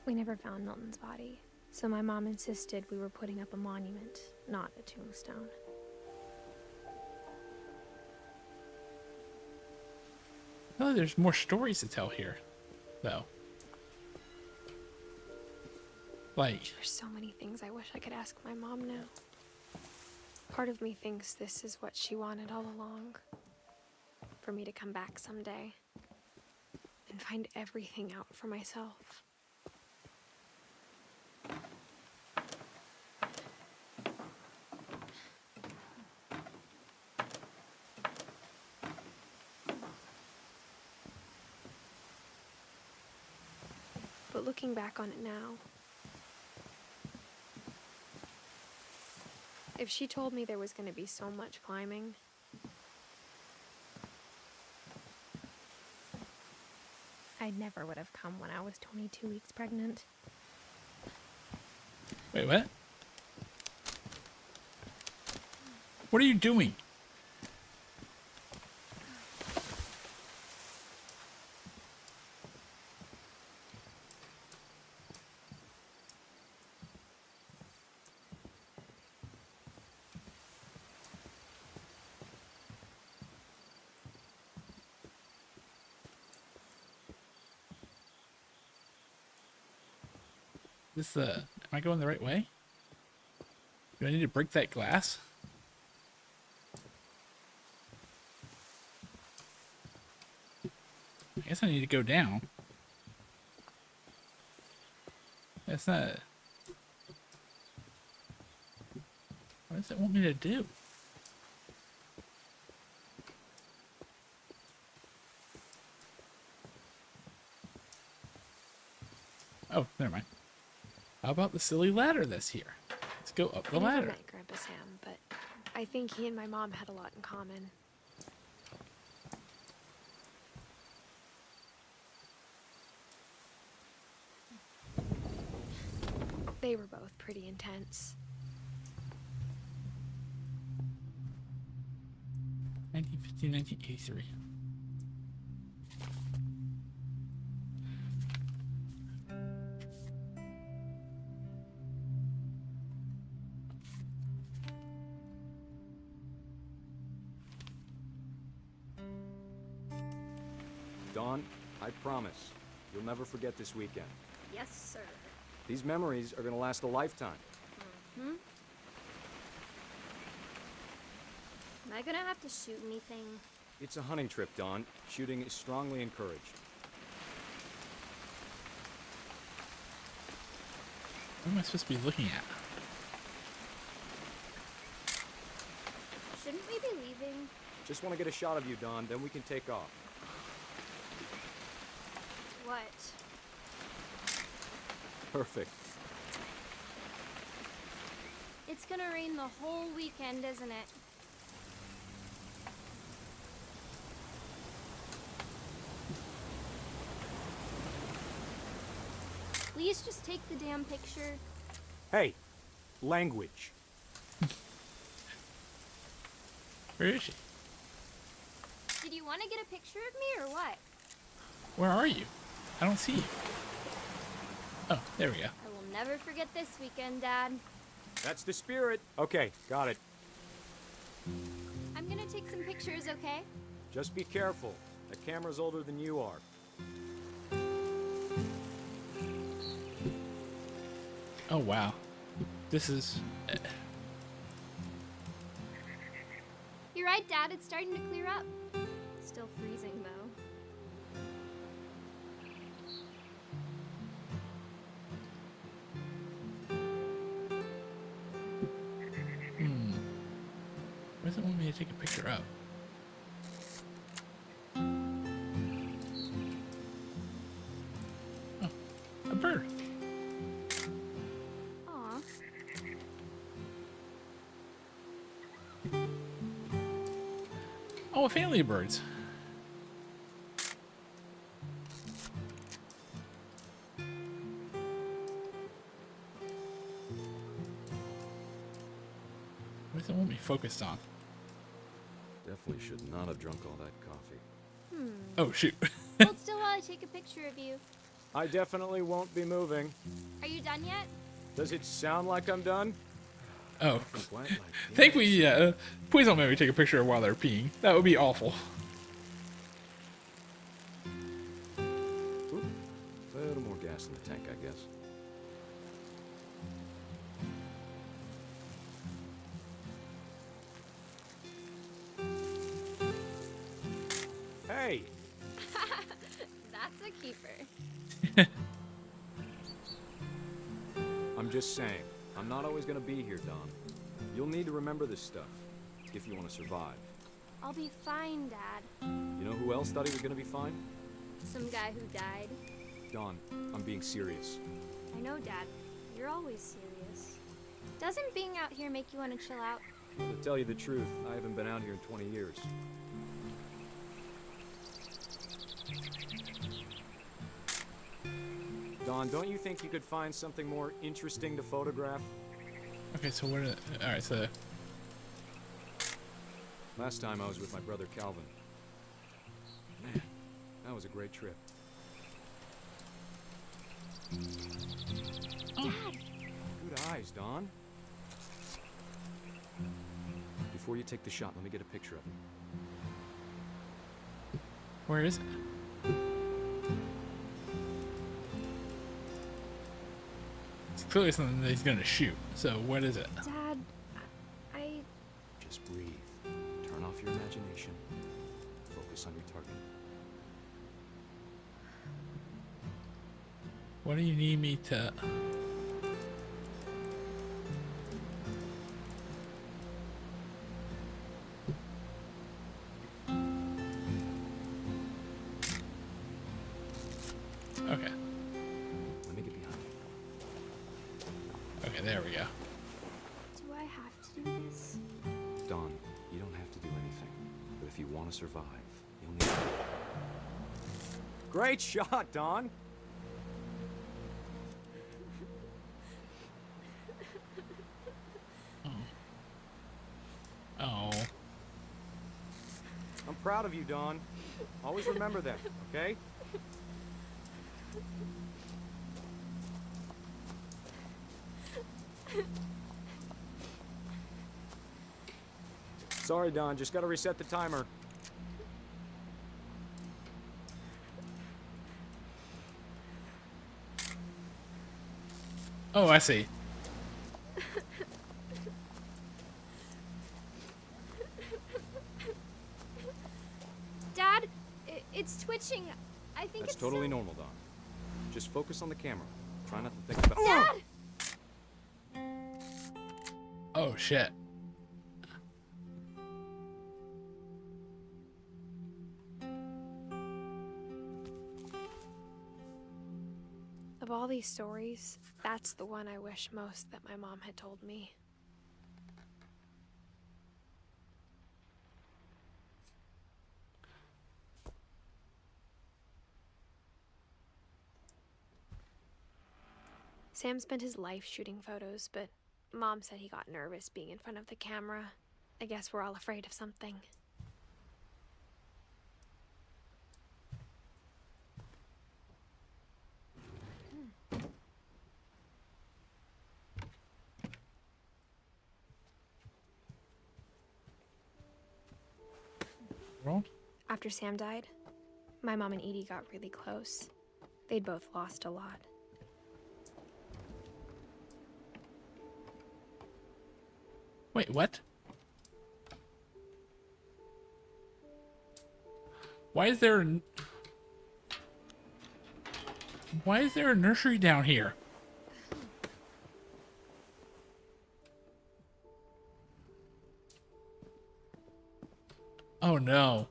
We never found Milton's body, so my mom insisted we were putting up a monument, not a tombstone. I feel like there's more stories to tell here, though. Like, There's so many things I wish I could ask my mom now. Part of me thinks this is what she wanted all along. For me to come back someday and find everything out for myself. But looking back on it now, if she told me there was going to be so much climbing, I never would have come when I was 22 weeks pregnant. wait, what? What are you doing? Am I going the right way? Do I need to break that glass? I guess I need to go down. That's not... What does it want me to do? Oh, never mind. How about the silly ladder that's here? Let's go up the I never ladder. met Grandpa Sam, but I think he and my mom had a lot in common. They were both pretty intense. 1950, 1983. Dawn, I promise, you'll never forget this weekend. Yes, sir. These memories are gonna last a lifetime. Hmm? Am I gonna have to shoot anything? It's a hunting trip, Dawn. Shooting is strongly encouraged. What am I supposed to be looking at? Shouldn't we be leaving? Just want to get a shot of you, Dawn, then we can take off. What? Perfect. It's gonna rain the whole weekend, isn't it? Please just take the damn picture. Hey, language. Where is she? Did you want to get a picture of me or what? Where are you? I don't see you. Oh, there we go. I will never forget this weekend, Dad. That's the spirit. Okay, got it. I'm gonna take some pictures, okay? Just be careful. The camera's older than you are. Oh, wow. This is... You're right, Dad. It's starting to clear up. Still freezing, though. What does it want me to take a picture of? Oh, a bird. Aw. Oh, a family of birds. What does it want me focused on? Definitely should not have drunk all that coffee. Oh, shoot. Hold still while I take a picture of you. I definitely won't be moving. Are you done yet? Does it sound like I'm done? Oh. Wet like Think we, please don't make me take a picture while they're peeing. That would be awful. Oop. A little more gas in the tank, I guess. Hey! That's a keeper. I'm just saying, I'm not always gonna be here, Don. You'll need to remember this stuff, if you want to survive. I'll be fine, Dad. You know who else thought he was gonna be fine? Some guy who died. Don, I'm being serious. I know, Dad. You're always serious. Doesn't being out here make you want to chill out? To tell you the truth, I haven't been out here in 20 years. Don, don't you think you could find something more interesting to photograph? Okay, so what are the, alright, so Last time I was with my brother Calvin. Man, that was a great trip. Dad! Good eyes, Don. Before you take the shot, let me get a picture of him. where is it? It's clearly something that he's gonna shoot. So what is it? Dad, I... Just breathe. Turn off your imagination. Focus on your target. What do you need me to? Okay. Let me get behind you. Okay, there we go. Do I have to do this? Don, you don't have to do anything. But if you want to survive, you'll need... Great shot, Don! Oh. I'm proud of you, Don. Always remember that, okay? Sorry, Don. Just gotta reset the timer. Oh, I see. Dad, it's twitching. I think That's it's totally so... normal, Don. Just focus on the camera. Try not to think about... Dad! Oh shit. Of all these stories, that's the one I wish most that my mom had told me. Sam spent his life shooting photos, but Mom said he got nervous being in front of the camera. I guess we're all afraid of something. Roll. After Sam died, my mom and Edie got really close. They'd both lost a lot. Wait, what? Why is there a nursery down here? Oh no.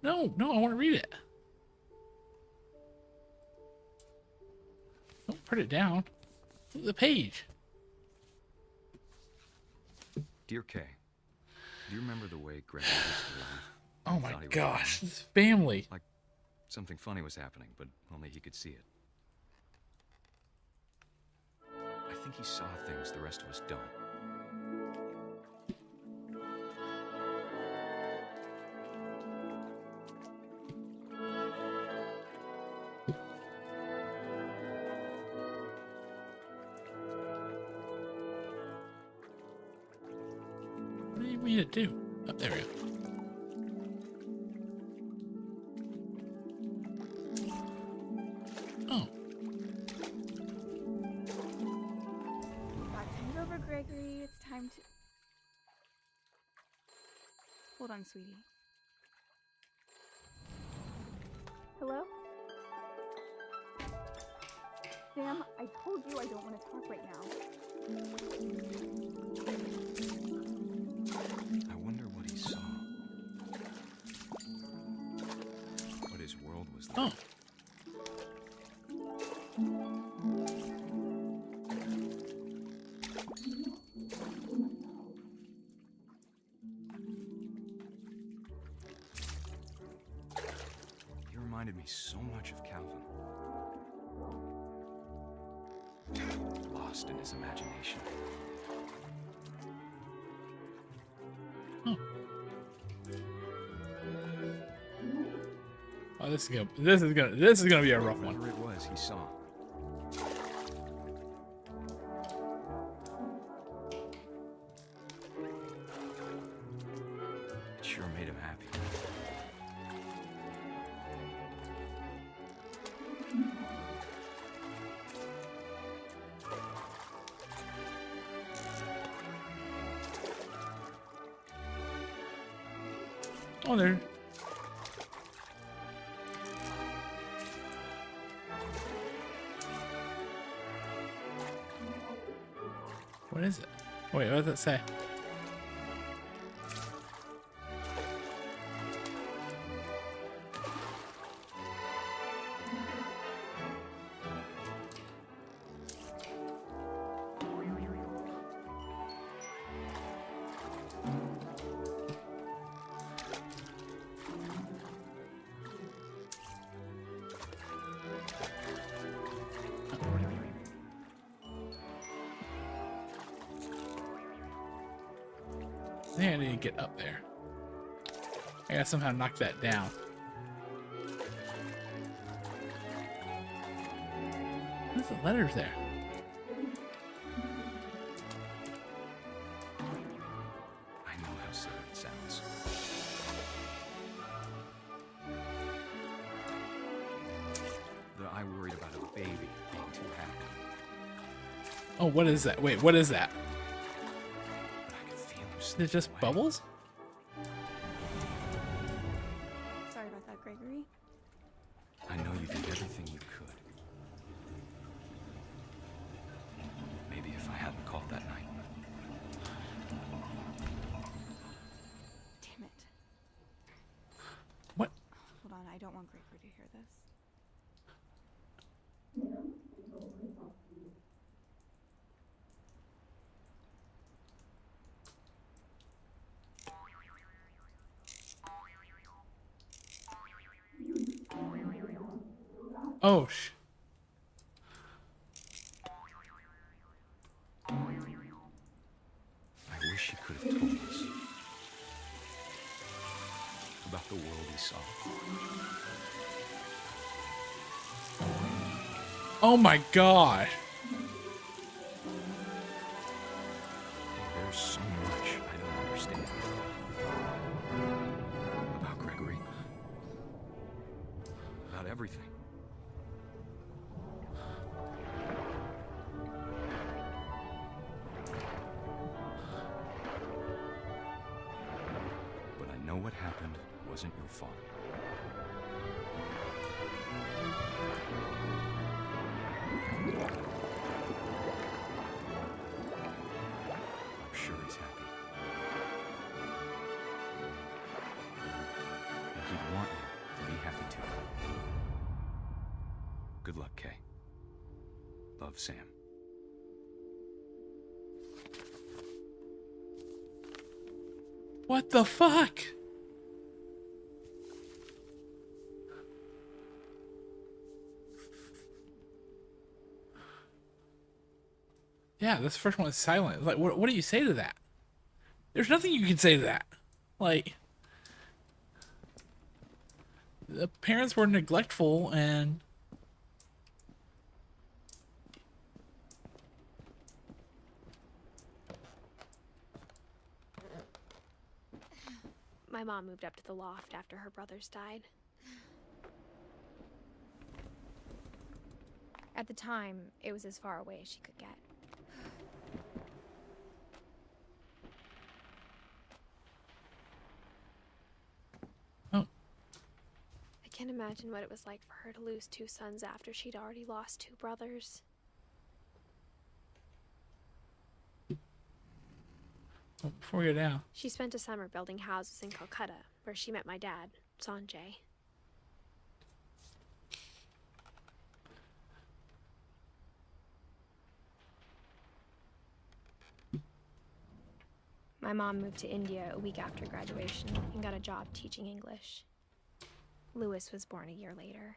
No, I want to read it. Don't put it down. The page. Dear Kay, do you remember the way Greg used to live? Oh my gosh, this family. Like something funny was happening, but only he could see it. I think he saw things the rest of us don't. What do you mean to do? Oh, there we go. Oh. Things over, Gregory. It's time to... Hold on, sweetie. Hello? Sam, I told you I don't want to talk right now. I wonder what he saw. What his world was like. Oh. He reminded me so much of Calvin. Lost in his imagination. Oh, this is gonna be a rough one. Whatever it was he saw. It sure made him happy. Oh, there. What is it? Wait, what does it say? I think I need to get up there. I gotta somehow knock that down. What's the letters there? I know how silly it sounds. That I worried about a baby being too happy. Oh, what is that? Wait, what is that? But I could feel him Is it slipping just away. bubbles? Sorry about that, Gregory. I know you did everything you could. Maybe if I hadn't called that night. Damn it. What? Hold on, I don't want Gregory to hear this. Oh, sh. I wish he could have told us about the world he saw. Oh my gosh. There's so much I don't understand about Gregory. About everything. But I know what happened wasn't your fault. I'm sure he's happy. And he'd want you to be happy too. Good luck, Kay. Love, Sam. What the fuck? Yeah, this first one is silent. Like, what do you say to that? There's nothing you can say to that. Like, the parents were neglectful and... My mom moved up to the loft after her brothers died. At the time, it was as far away as she could get. Oh. I can't imagine what it was like for her to lose 2 sons after she'd already lost 2 brothers. Well, before we go down. She spent a summer building houses in Calcutta, where she met my dad, Sanjay. My mom moved to India a week after graduation and got a job teaching English. Lewis was born a year later.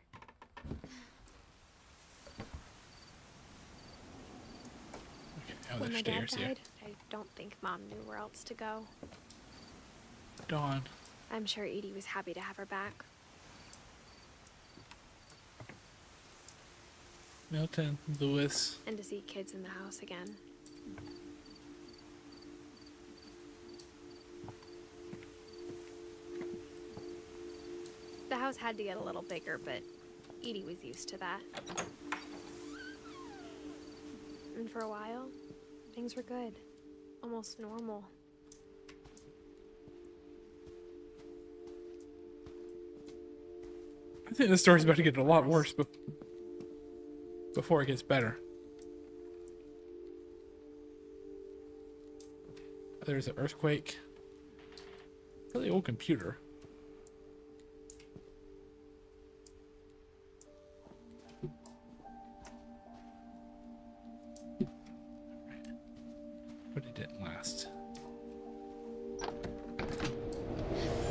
Oh, When my dad stairs here. died, I don't think Mom knew where else to go. Dawn. I'm sure Edie was happy to have her back. Milton, Lewis. And to see kids in the house again. The house had to get a little bigger, but Edie was used to that. And for a while, things were good. Almost normal. I think the story's about to get a lot worse before it gets better. There's an earthquake. Really old computer. But it didn't last.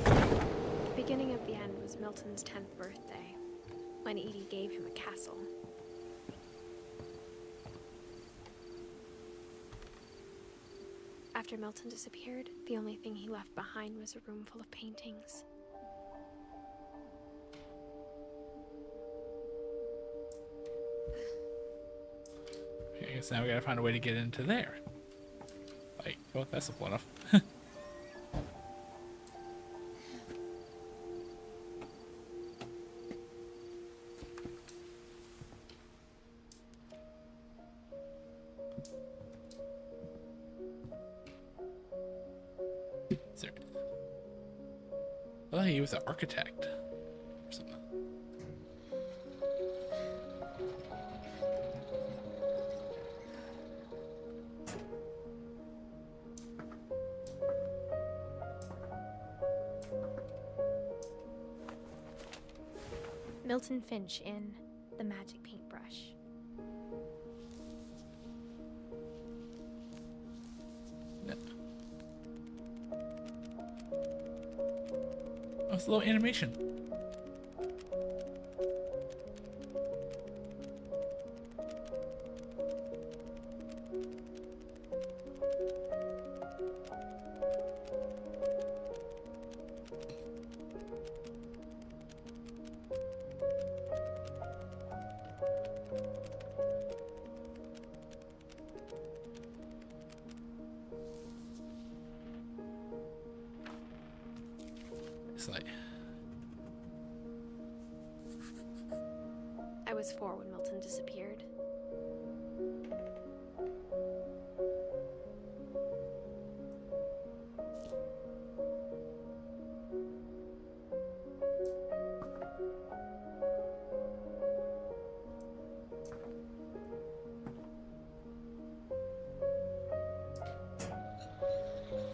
The beginning of the end was Milton's 10th birthday, when Edie gave him a castle. After Milton disappeared, the only thing he left behind was a room full of paintings. I guess now we gotta find a way to get into there. Like, oh, that's a blood off. There. I thought he was an architect or something. Milton Finch in The Magic Paintbrush. No. Oh, it's a little animation. It's like, I was 4 when Milton disappeared.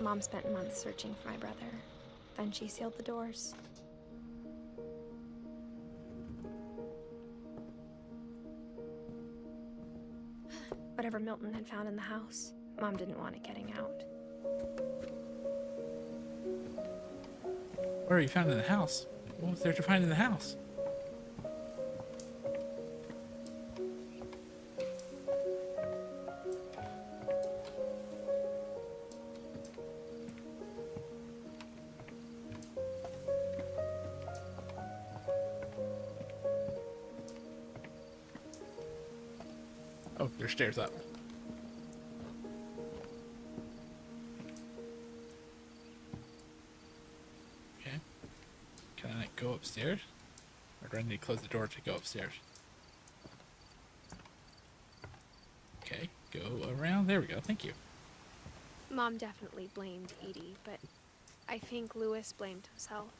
Mom spent months searching for my brother. Then she sealed the doors. Whatever Milton had found in the house Mom didn't want it getting out. What are you found in the house? What was there to find in the house? Oh, there's stairs up. Okay. Can I go upstairs? Or do I need to close the door to go upstairs? Okay, go around. There we go. Thank you. Mom definitely blamed Edie, but I think Lewis blamed himself.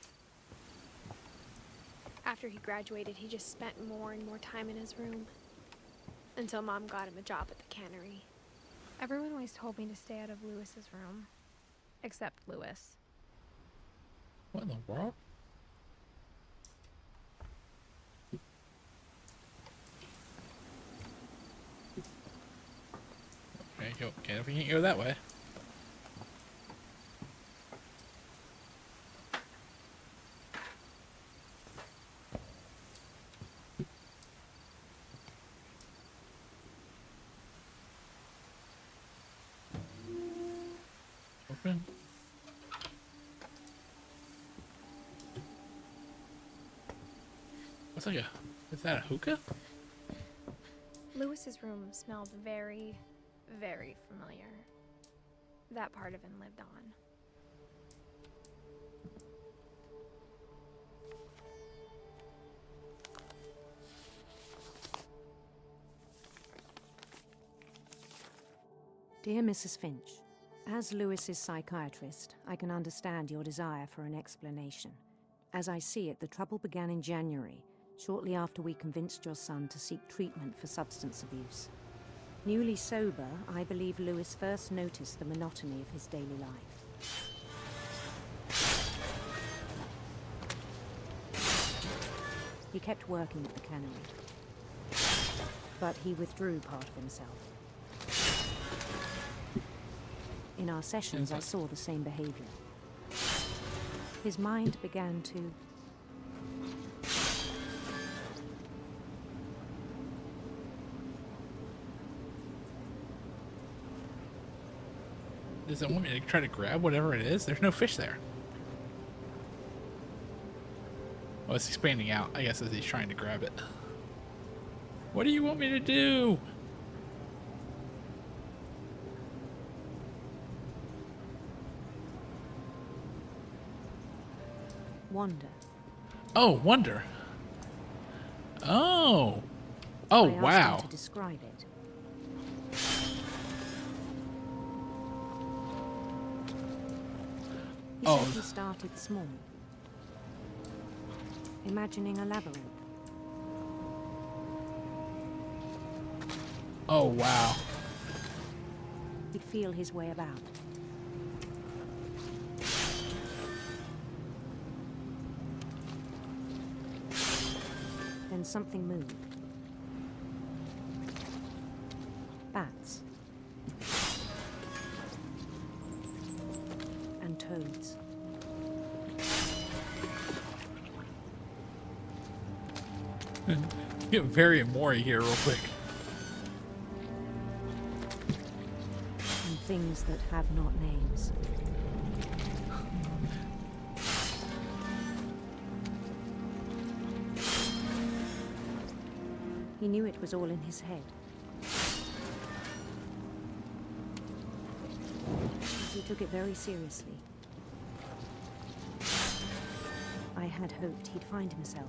After he graduated, he just spent more and more time in his room. Until Mom got him a job at the cannery. Everyone always told me to stay out of Lewis's room. Except Lewis. What in the world? Okay, go. Okay, if we can't go that way. Open. What's like a... Is that a hookah? Lewis's room smelled very, very familiar. That part of him lived on. Dear Mrs. Finch, as Lewis's psychiatrist, I can understand your desire for an explanation. As I see it, the trouble began in January, shortly after we convinced your son to seek treatment for substance abuse. Newly sober, I believe Lewis first noticed the monotony of his daily life. He kept working at the cannery, but he withdrew part of himself. In our sessions, I saw the same behavior. His mind began to... Does it want me to try to grab whatever it is? There's no fish there. Well, it's expanding out, I guess, as he's trying to grab it. What do you want me to do? Wonder. Oh, wonder. Oh. Oh, I asked wow. him to describe it. He said he started small, imagining a labyrinth. Oh, wow. He'd feel his way about. Then something moved. Bats. And toads. Get very Amori here real quick. And things that have not names. He knew it was all in his head. He took it very seriously. I had hoped he'd find himself.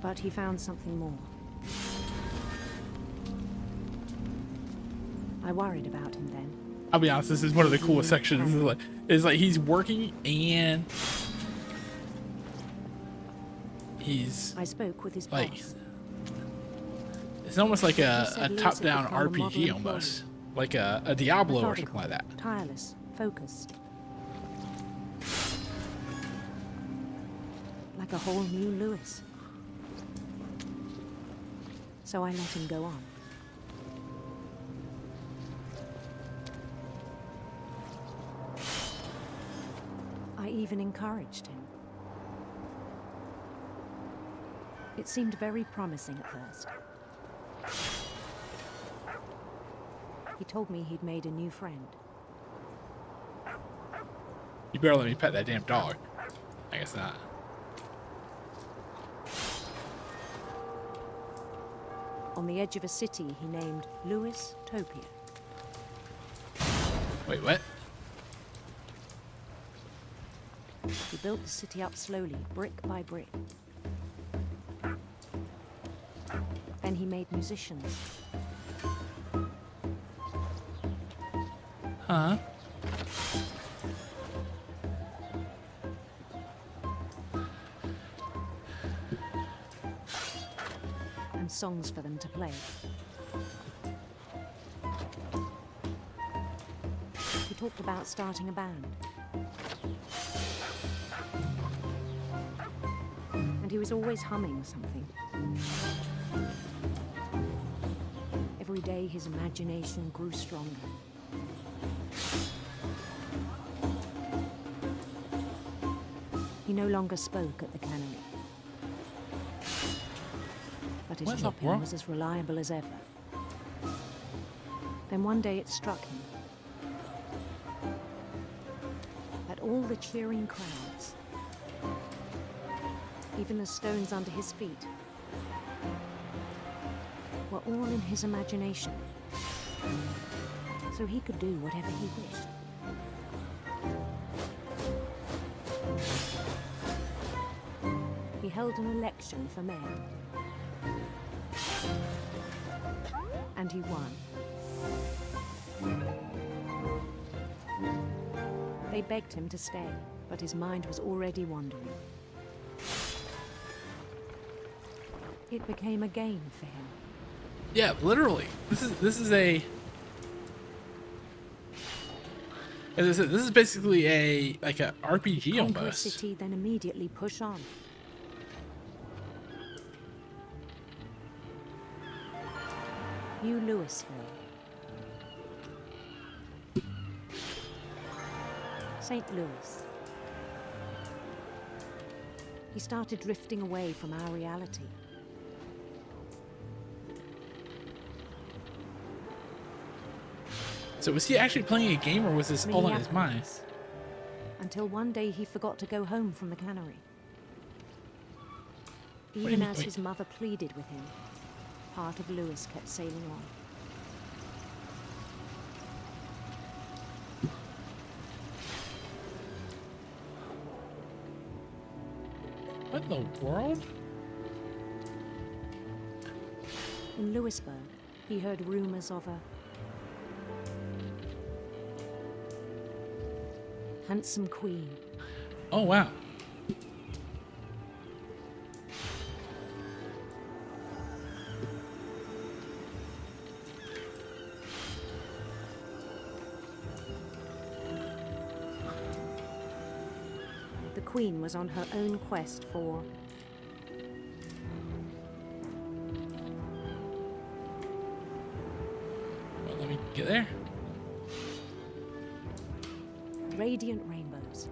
But he found something more. I worried about him then. I'll be honest, this is one of the coolest sections. It's like he's working and he's... I spoke with his like, boss. It's almost like a top-down RPG almost. Like a Diablo or something like that. Tireless, focused. Like the whole new Lewis. So I let him go on. I even encouraged him. It seemed very promising at first. He told me he'd made a new friend. You better let me pet that damn dog. I guess not. On the edge of a city he named Lewis Topia. Wait, what? He built the city up slowly, brick by brick. Then he made musicians. Huh? And songs for them to play. He talked about starting a band. And he was always humming something. Every day his imagination grew stronger. He no longer spoke at the cannery. But his chopping was as reliable as ever. Then one day it struck him that all the cheering crowds, even the stones under his feet, were all in his imagination, so he could do whatever he wished. He held an election for mayor, and he won. They begged him to stay, but his mind was already wandering. It became a game for him. Yeah, literally. This is a. As I said, this is basically a RPG Conquer a almost. city, then immediately push on. New Louisville. St. Louis. He started drifting away from our reality. So was he actually playing a game, or was this all in his mind? Until one day he forgot to go home from the cannery. do you Even mean, as wait? his mother pleaded with him, part of Lewis kept sailing on. What in the world? In Lewisburg, he heard rumors of a handsome queen. Oh, wow. The queen was on her own quest for Well, let me get there. radiant rainbows.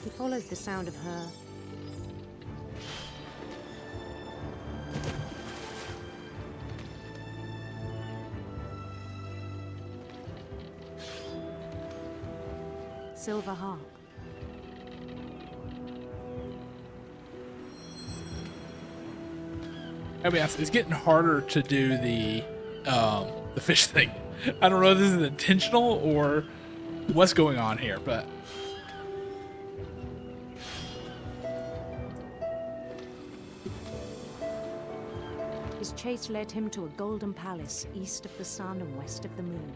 He followed the sound of her silver harp. I mean, it's getting harder to do the fish thing. I don't know if this is intentional or what's going on here, but His chase led him to a golden palace east of the sun and west of the moon.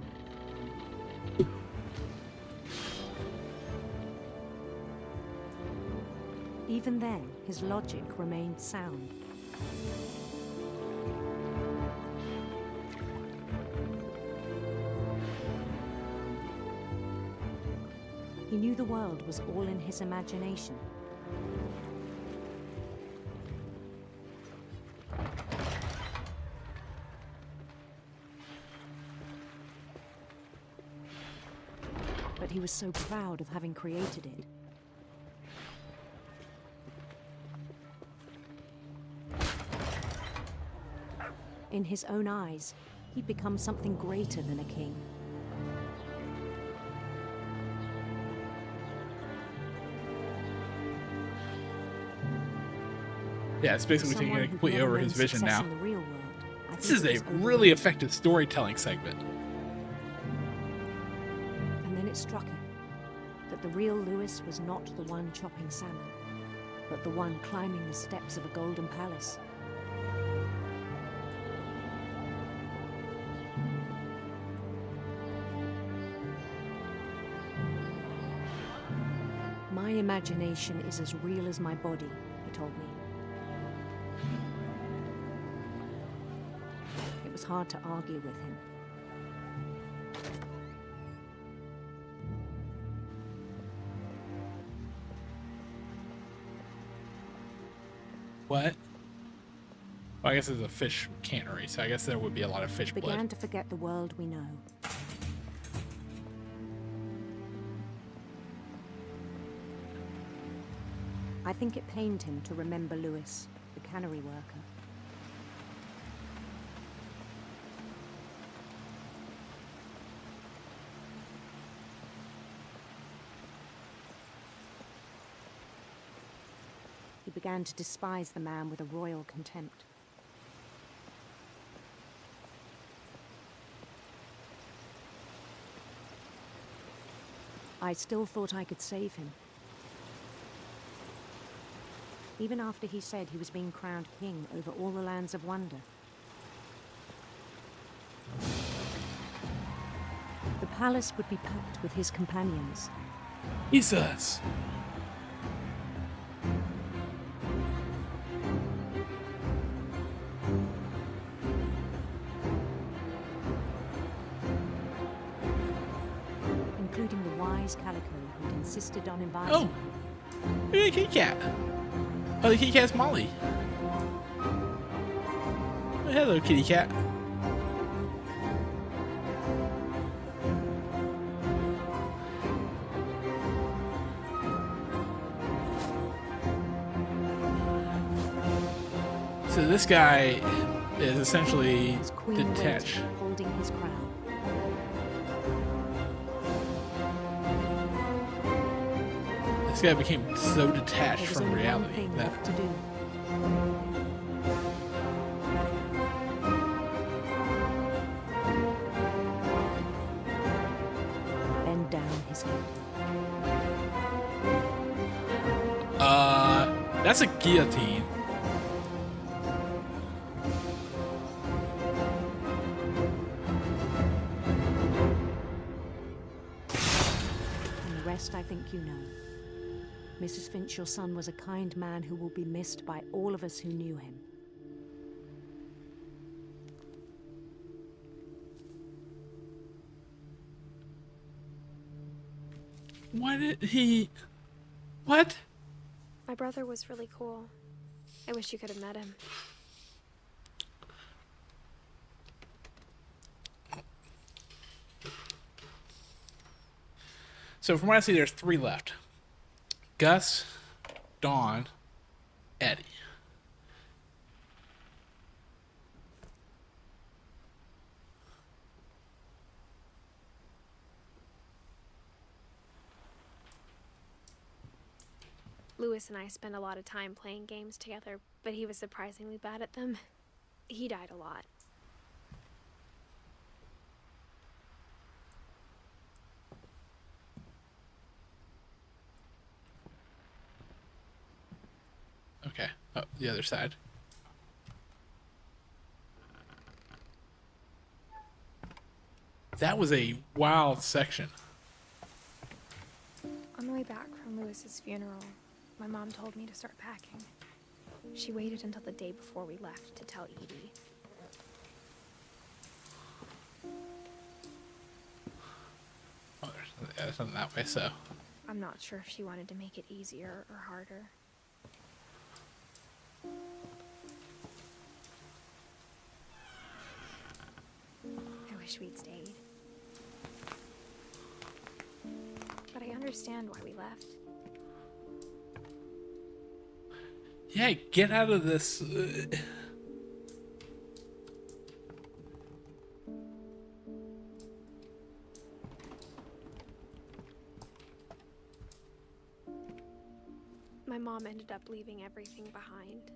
Even then, his logic remained sound. He knew the world was all in his imagination. But he was so proud of having created it. In his own eyes, he'd become something greater than a king. Yeah, it's basically taking Someone it who'd completely never over known his vision success now. in the real world, I This think is it a was really overrated. effective storytelling segment. And then it struck him that the real Lewis was not the one chopping salmon, but the one climbing the steps of a golden palace. My imagination is as real as my body, he told me. It was hard to argue with him. What? Well, I guess it's a fish cannery, so I guess there would be a lot of fish Began blood. to forget the world we know. I think it pained him to remember Lewis, the cannery worker. He began to despise the man with a royal contempt. I still thought I could save him. Even after he said he was being crowned king over all the lands of wonder. The palace would be packed with his companions. Jesus! Including the wise Calico who'd insisted on inviting Oh! him. Look at the kitty cat! Oh, the kitty cat's Molly. Oh, hello, kitty cat. So this guy is essentially His queen detached. waited, holding his crown. This guy became so There detached was from only one reality thing that left to do. Bend down his head. that's a guillotine. And the rest I think you know. Mrs. Finch, your son was a kind man who will be missed by all of us who knew him. Why did he... What? My brother was really cool. I wish you could have met him. So from what I see, there's 3 left. Gus, Dawn, Eddie. Lewis and I spent a lot of time playing games together, but he was surprisingly bad at them. He died a lot. Okay. Oh, the other side. That was a wild section. On the way back from Lewis's funeral, my mom told me to start packing. She waited until the day before we left to tell Edie. Oh, there's something that way, so. I'm not sure if she wanted to make it easier or harder. I wish we'd stayed. But I understand why we left. Yeah, get out of this. My mom ended up leaving everything behind.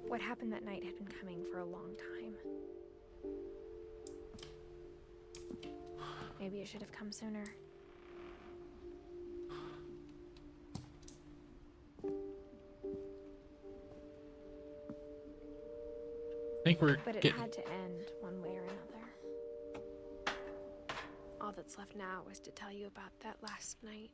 What happened that night had been coming for a long time. Maybe it should have come sooner. But it had to end one way or another. All that's left now is to tell you about that last night.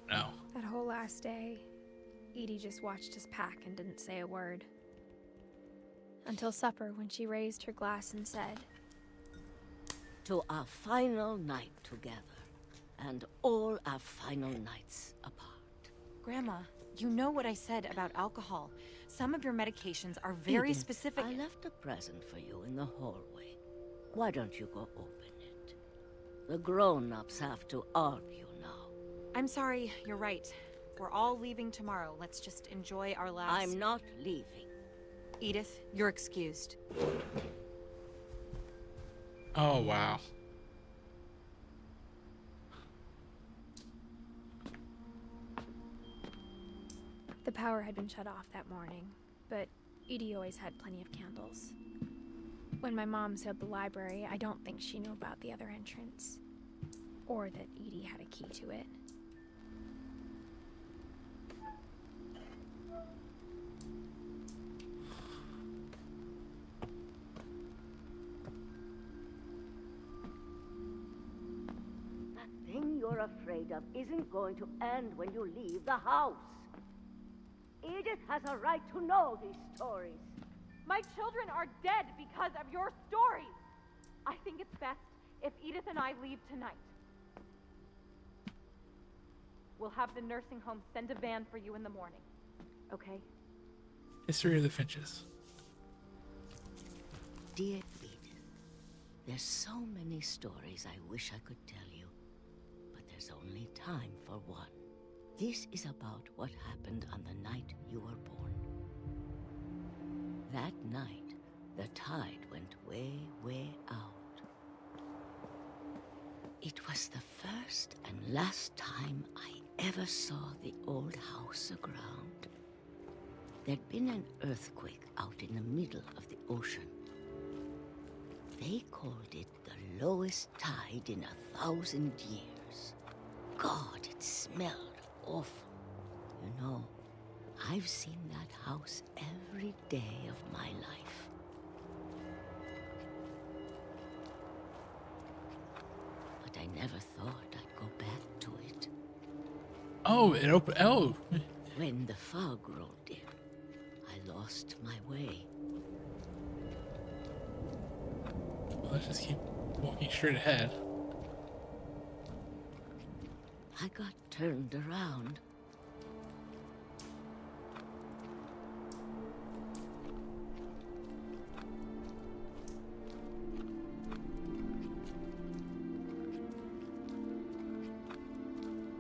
No. That whole last day, Edie just watched us pack and didn't say a word. Until supper, when she raised her glass and said, "To our final night together, and all our final nights apart." Grandma, you know what I said about alcohol. Some of your medications are very Edith, specific. I left a present for you in the hallway. Why don't you go open it? The grown-ups have to argue now. I'm sorry, you're right. We're all leaving tomorrow. Let's just enjoy our last... I'm not leaving. Edith, you're excused. Oh, wow. The power had been shut off that morning, but Edie always had plenty of candles. When my mom sealed the library, I don't think she knew about the other entrance, or that Edie had a key to it. The thing you're afraid of isn't going to end when you leave the house. Edith has a right to know these stories. My children are dead because of your stories. I think it's best if Edith and I leave tonight. We'll have the nursing home send a van for you in the morning. Okay? History of the Finches. Dear Edith, there's so many stories I wish I could tell you, but there's only time for one. This is about what happened on the night you were born. That night, the tide went way, way out. It was the first and last time I ever saw the old house aground. There'd been an earthquake out in the middle of the ocean. They called it the lowest tide in 1,000 years. God, it smelled awful. You know, I've seen that house every day of my life. But I never thought I'd go back to it. Oh, it opened. Oh. When the fog rolled in, I lost my way. Well, let's just keep walking straight ahead. I got turned around.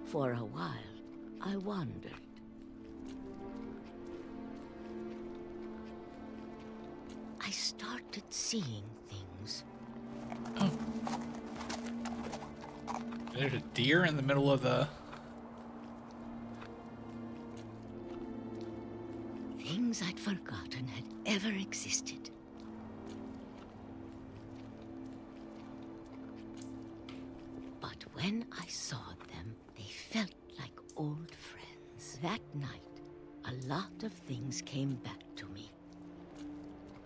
For a while, I wandered. I started seeing things. Oh. There's a deer in the middle of the... Things things I'd forgotten had ever existed. But when I saw them, they felt like old friends. That night, a lot of things came back to me.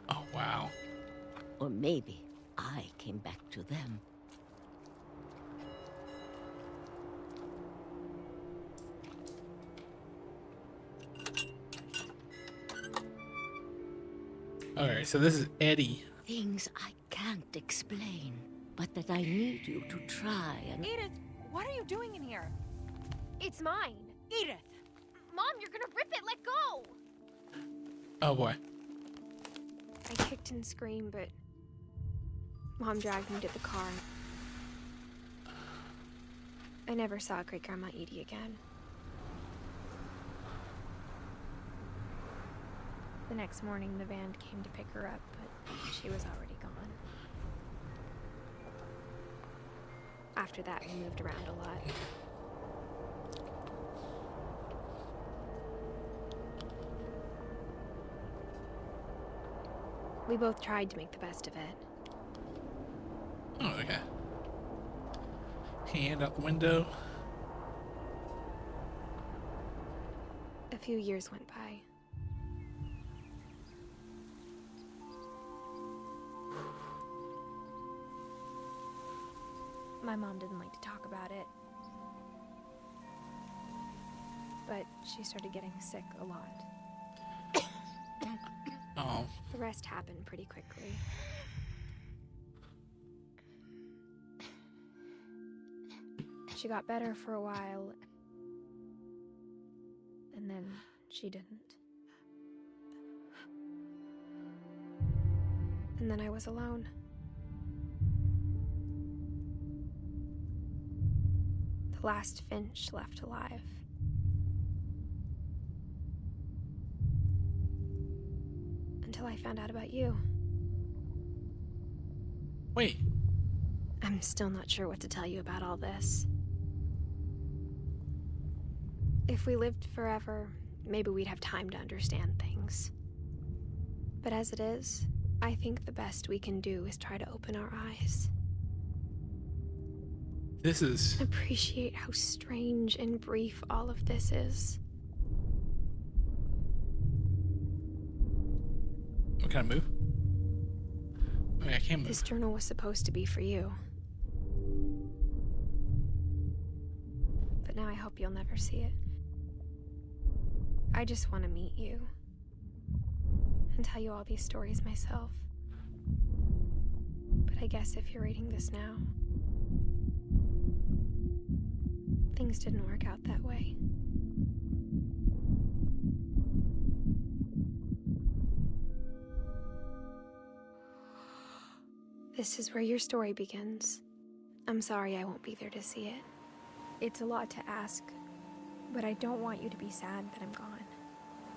Oh, wow. Or maybe I came back to them. Alright, so this is Eddie. Things I can't explain, but that I need you to try and... Edith, what are you doing in here? It's mine. Edith! Mom, you're gonna rip it. Let go. Oh boy. I kicked and screamed, but Mom dragged me to the car. I never saw Great Grandma Edie again. The next morning, the van came to pick her up, but she was already gone. After that, we moved around a lot. We both tried to make the best of it. Oh, okay. Hand out the window. A few years went by. My mom didn't like to talk about it. But she started getting sick a lot. Oh. The rest happened pretty quickly. She got better for a while, and then she didn't. And then I was alone. The last Finch left alive. Until I found out about you. Wait. I'm still not sure what to tell you about all this. If we lived forever, maybe we'd have time to understand things. But as it is, I think the best we can do is try to open our eyes. This is... Appreciate how strange and brief all of this is. What kind of move? Okay, I can't move. This journal was supposed to be for you. But now I hope you'll never see it. I just want to meet you. And tell you all these stories myself. But I guess if you're reading this now, things didn't work out that way. This is where your story begins. I'm sorry I won't be there to see it. It's a lot to ask, but I don't want you to be sad that I'm gone.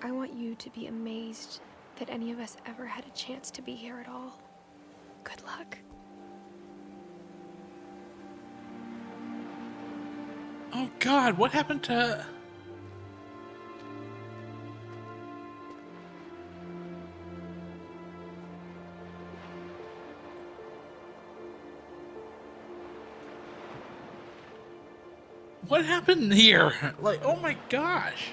I want you to be amazed that any of us ever had a chance to be here at all. Good luck. Oh God, what happened to... What happened here? Like, oh my gosh.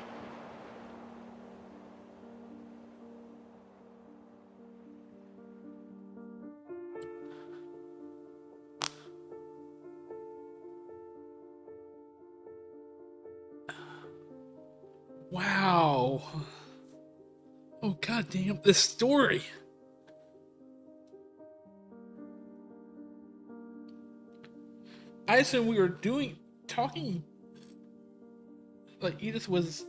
Wow. Oh God damn, this story. I assume we were talking like Edith was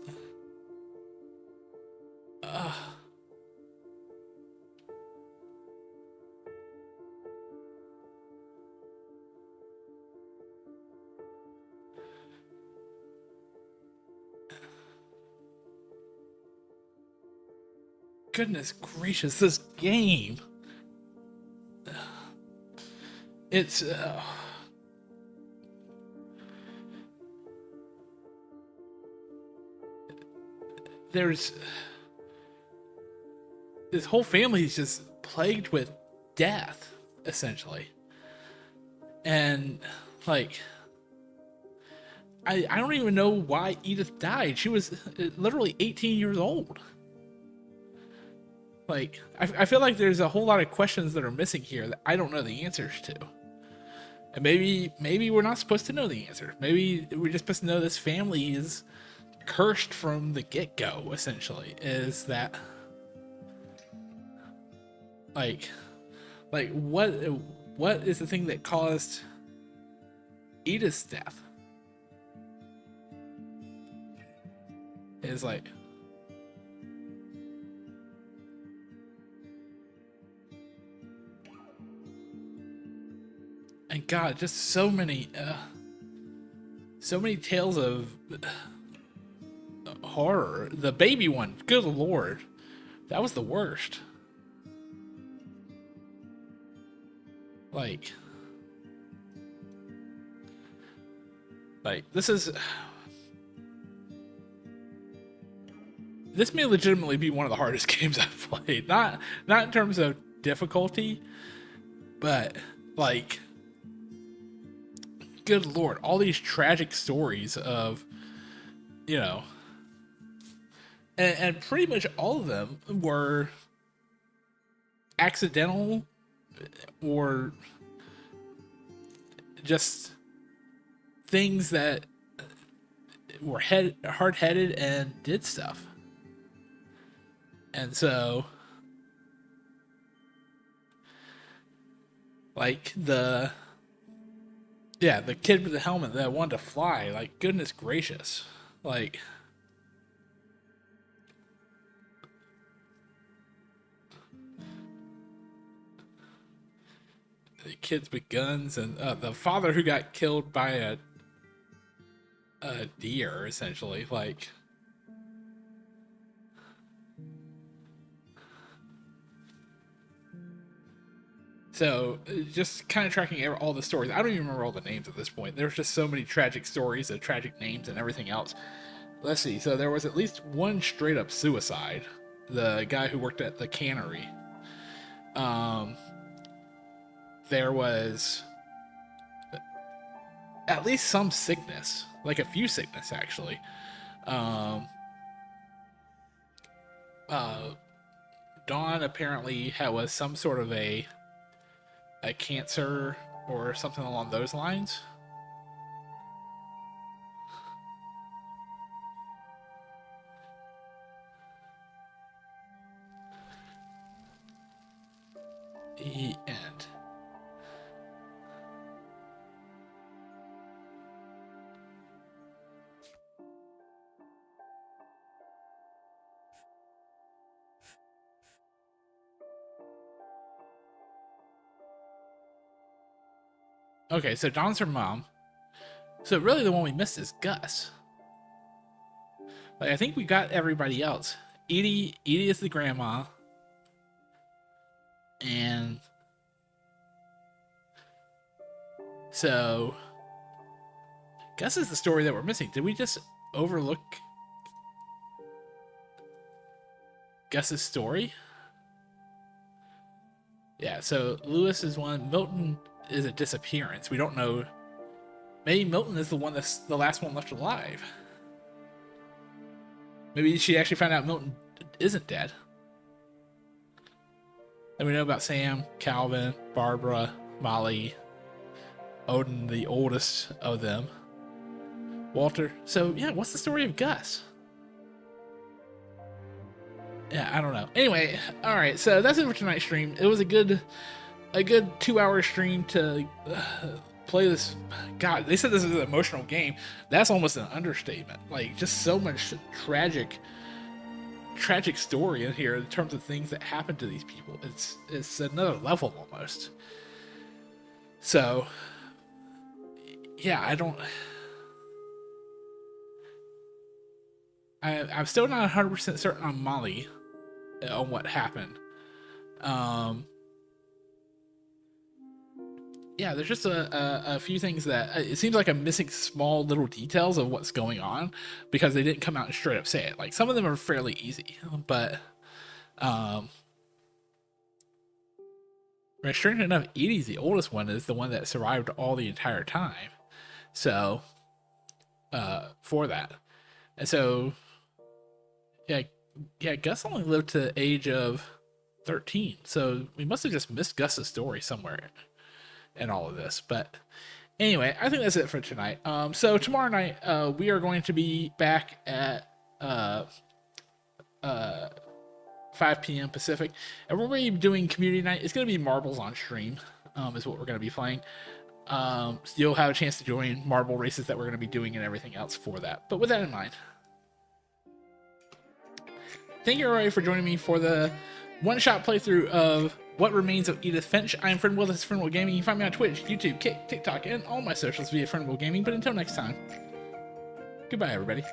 goodness gracious, this game. It's there's this whole family is just plagued with death, essentially. And like, I don't even know why Edith died. She was literally 18 years old. Like, I feel like there's a whole lot of questions that are missing here that I don't know the answers to. And maybe we're not supposed to know the answer. Maybe we're just supposed to know this family is cursed from the get-go, essentially. Is that like what is the thing that caused Edith's death? Is like, and God, just so many tales of horror. The baby one, good Lord, that was the worst. Like this may legitimately be one of the hardest games I've played. Not in terms of difficulty, but like, good Lord, all these tragic stories of, you know, and pretty much all of them were accidental or just things that were hard-headed and did stuff. And so, like the kid with the helmet that wanted to fly, like, goodness gracious. Like, the kids with guns, and the father who got killed by a deer, essentially. Like, so just kind of tracking all the stories. I don't even remember all the names at this point. There's just so many tragic stories of tragic names and everything else. Let's see. So there was at least one straight up suicide. The guy who worked at the cannery. There was at least some sickness, like a few sickness actually. Dawn apparently was some sort of a cancer or something along those lines. The end. Okay, so Dawn's her mom. So really the one we missed is Gus. Like, I think we got everybody else. Edie is the grandma. And so Gus is the story that we're missing. Did we just overlook Gus's story? Yeah, so Lewis is one. Milton is a disappearance. We don't know. Maybe Milton is the one that's the last one left alive. Maybe she actually found out Milton isn't dead. And we know about Sam, Calvin, Barbara, Molly, Odin, the oldest of them, Walter. So yeah, what's the story of Gus? Yeah, I don't know. Anyway, all right. So that's it for tonight's stream. It was a good 2-hour stream to play this. God, they said this is an emotional game. That's almost an understatement. Like, just so much tragic story in here in terms of things that happen to these people. It's another level almost. So yeah, I'm still not 100% certain on Molly, on what happened. Yeah, there's just a few things that it seems like I'm missing small little details of what's going on because they didn't come out and straight up say it. Like, some of them are fairly easy, but strange enough, Edie's the oldest one, is the one that survived all the entire time. So, for that. And so, yeah, Gus only lived to the age of 13. So we must have just missed Gus's story somewhere in all of this. But anyway, I think that's it for tonight. So tomorrow night, we are going to be back at 5 p.m. Pacific, and we're going to be doing community night. It's going to be marbles on stream, is what we're going to be playing. So you'll have a chance to join marble races that we're going to be doing and everything else for that. But with that in mind, thank you everybody for joining me for the one-shot playthrough of What Remains of Edith Finch. I'm Friend Will, this is Friend Will Gaming. You can find me on Twitch, YouTube, Kick, TikTok, and all my socials via Friend Will Gaming. But until next time, goodbye everybody.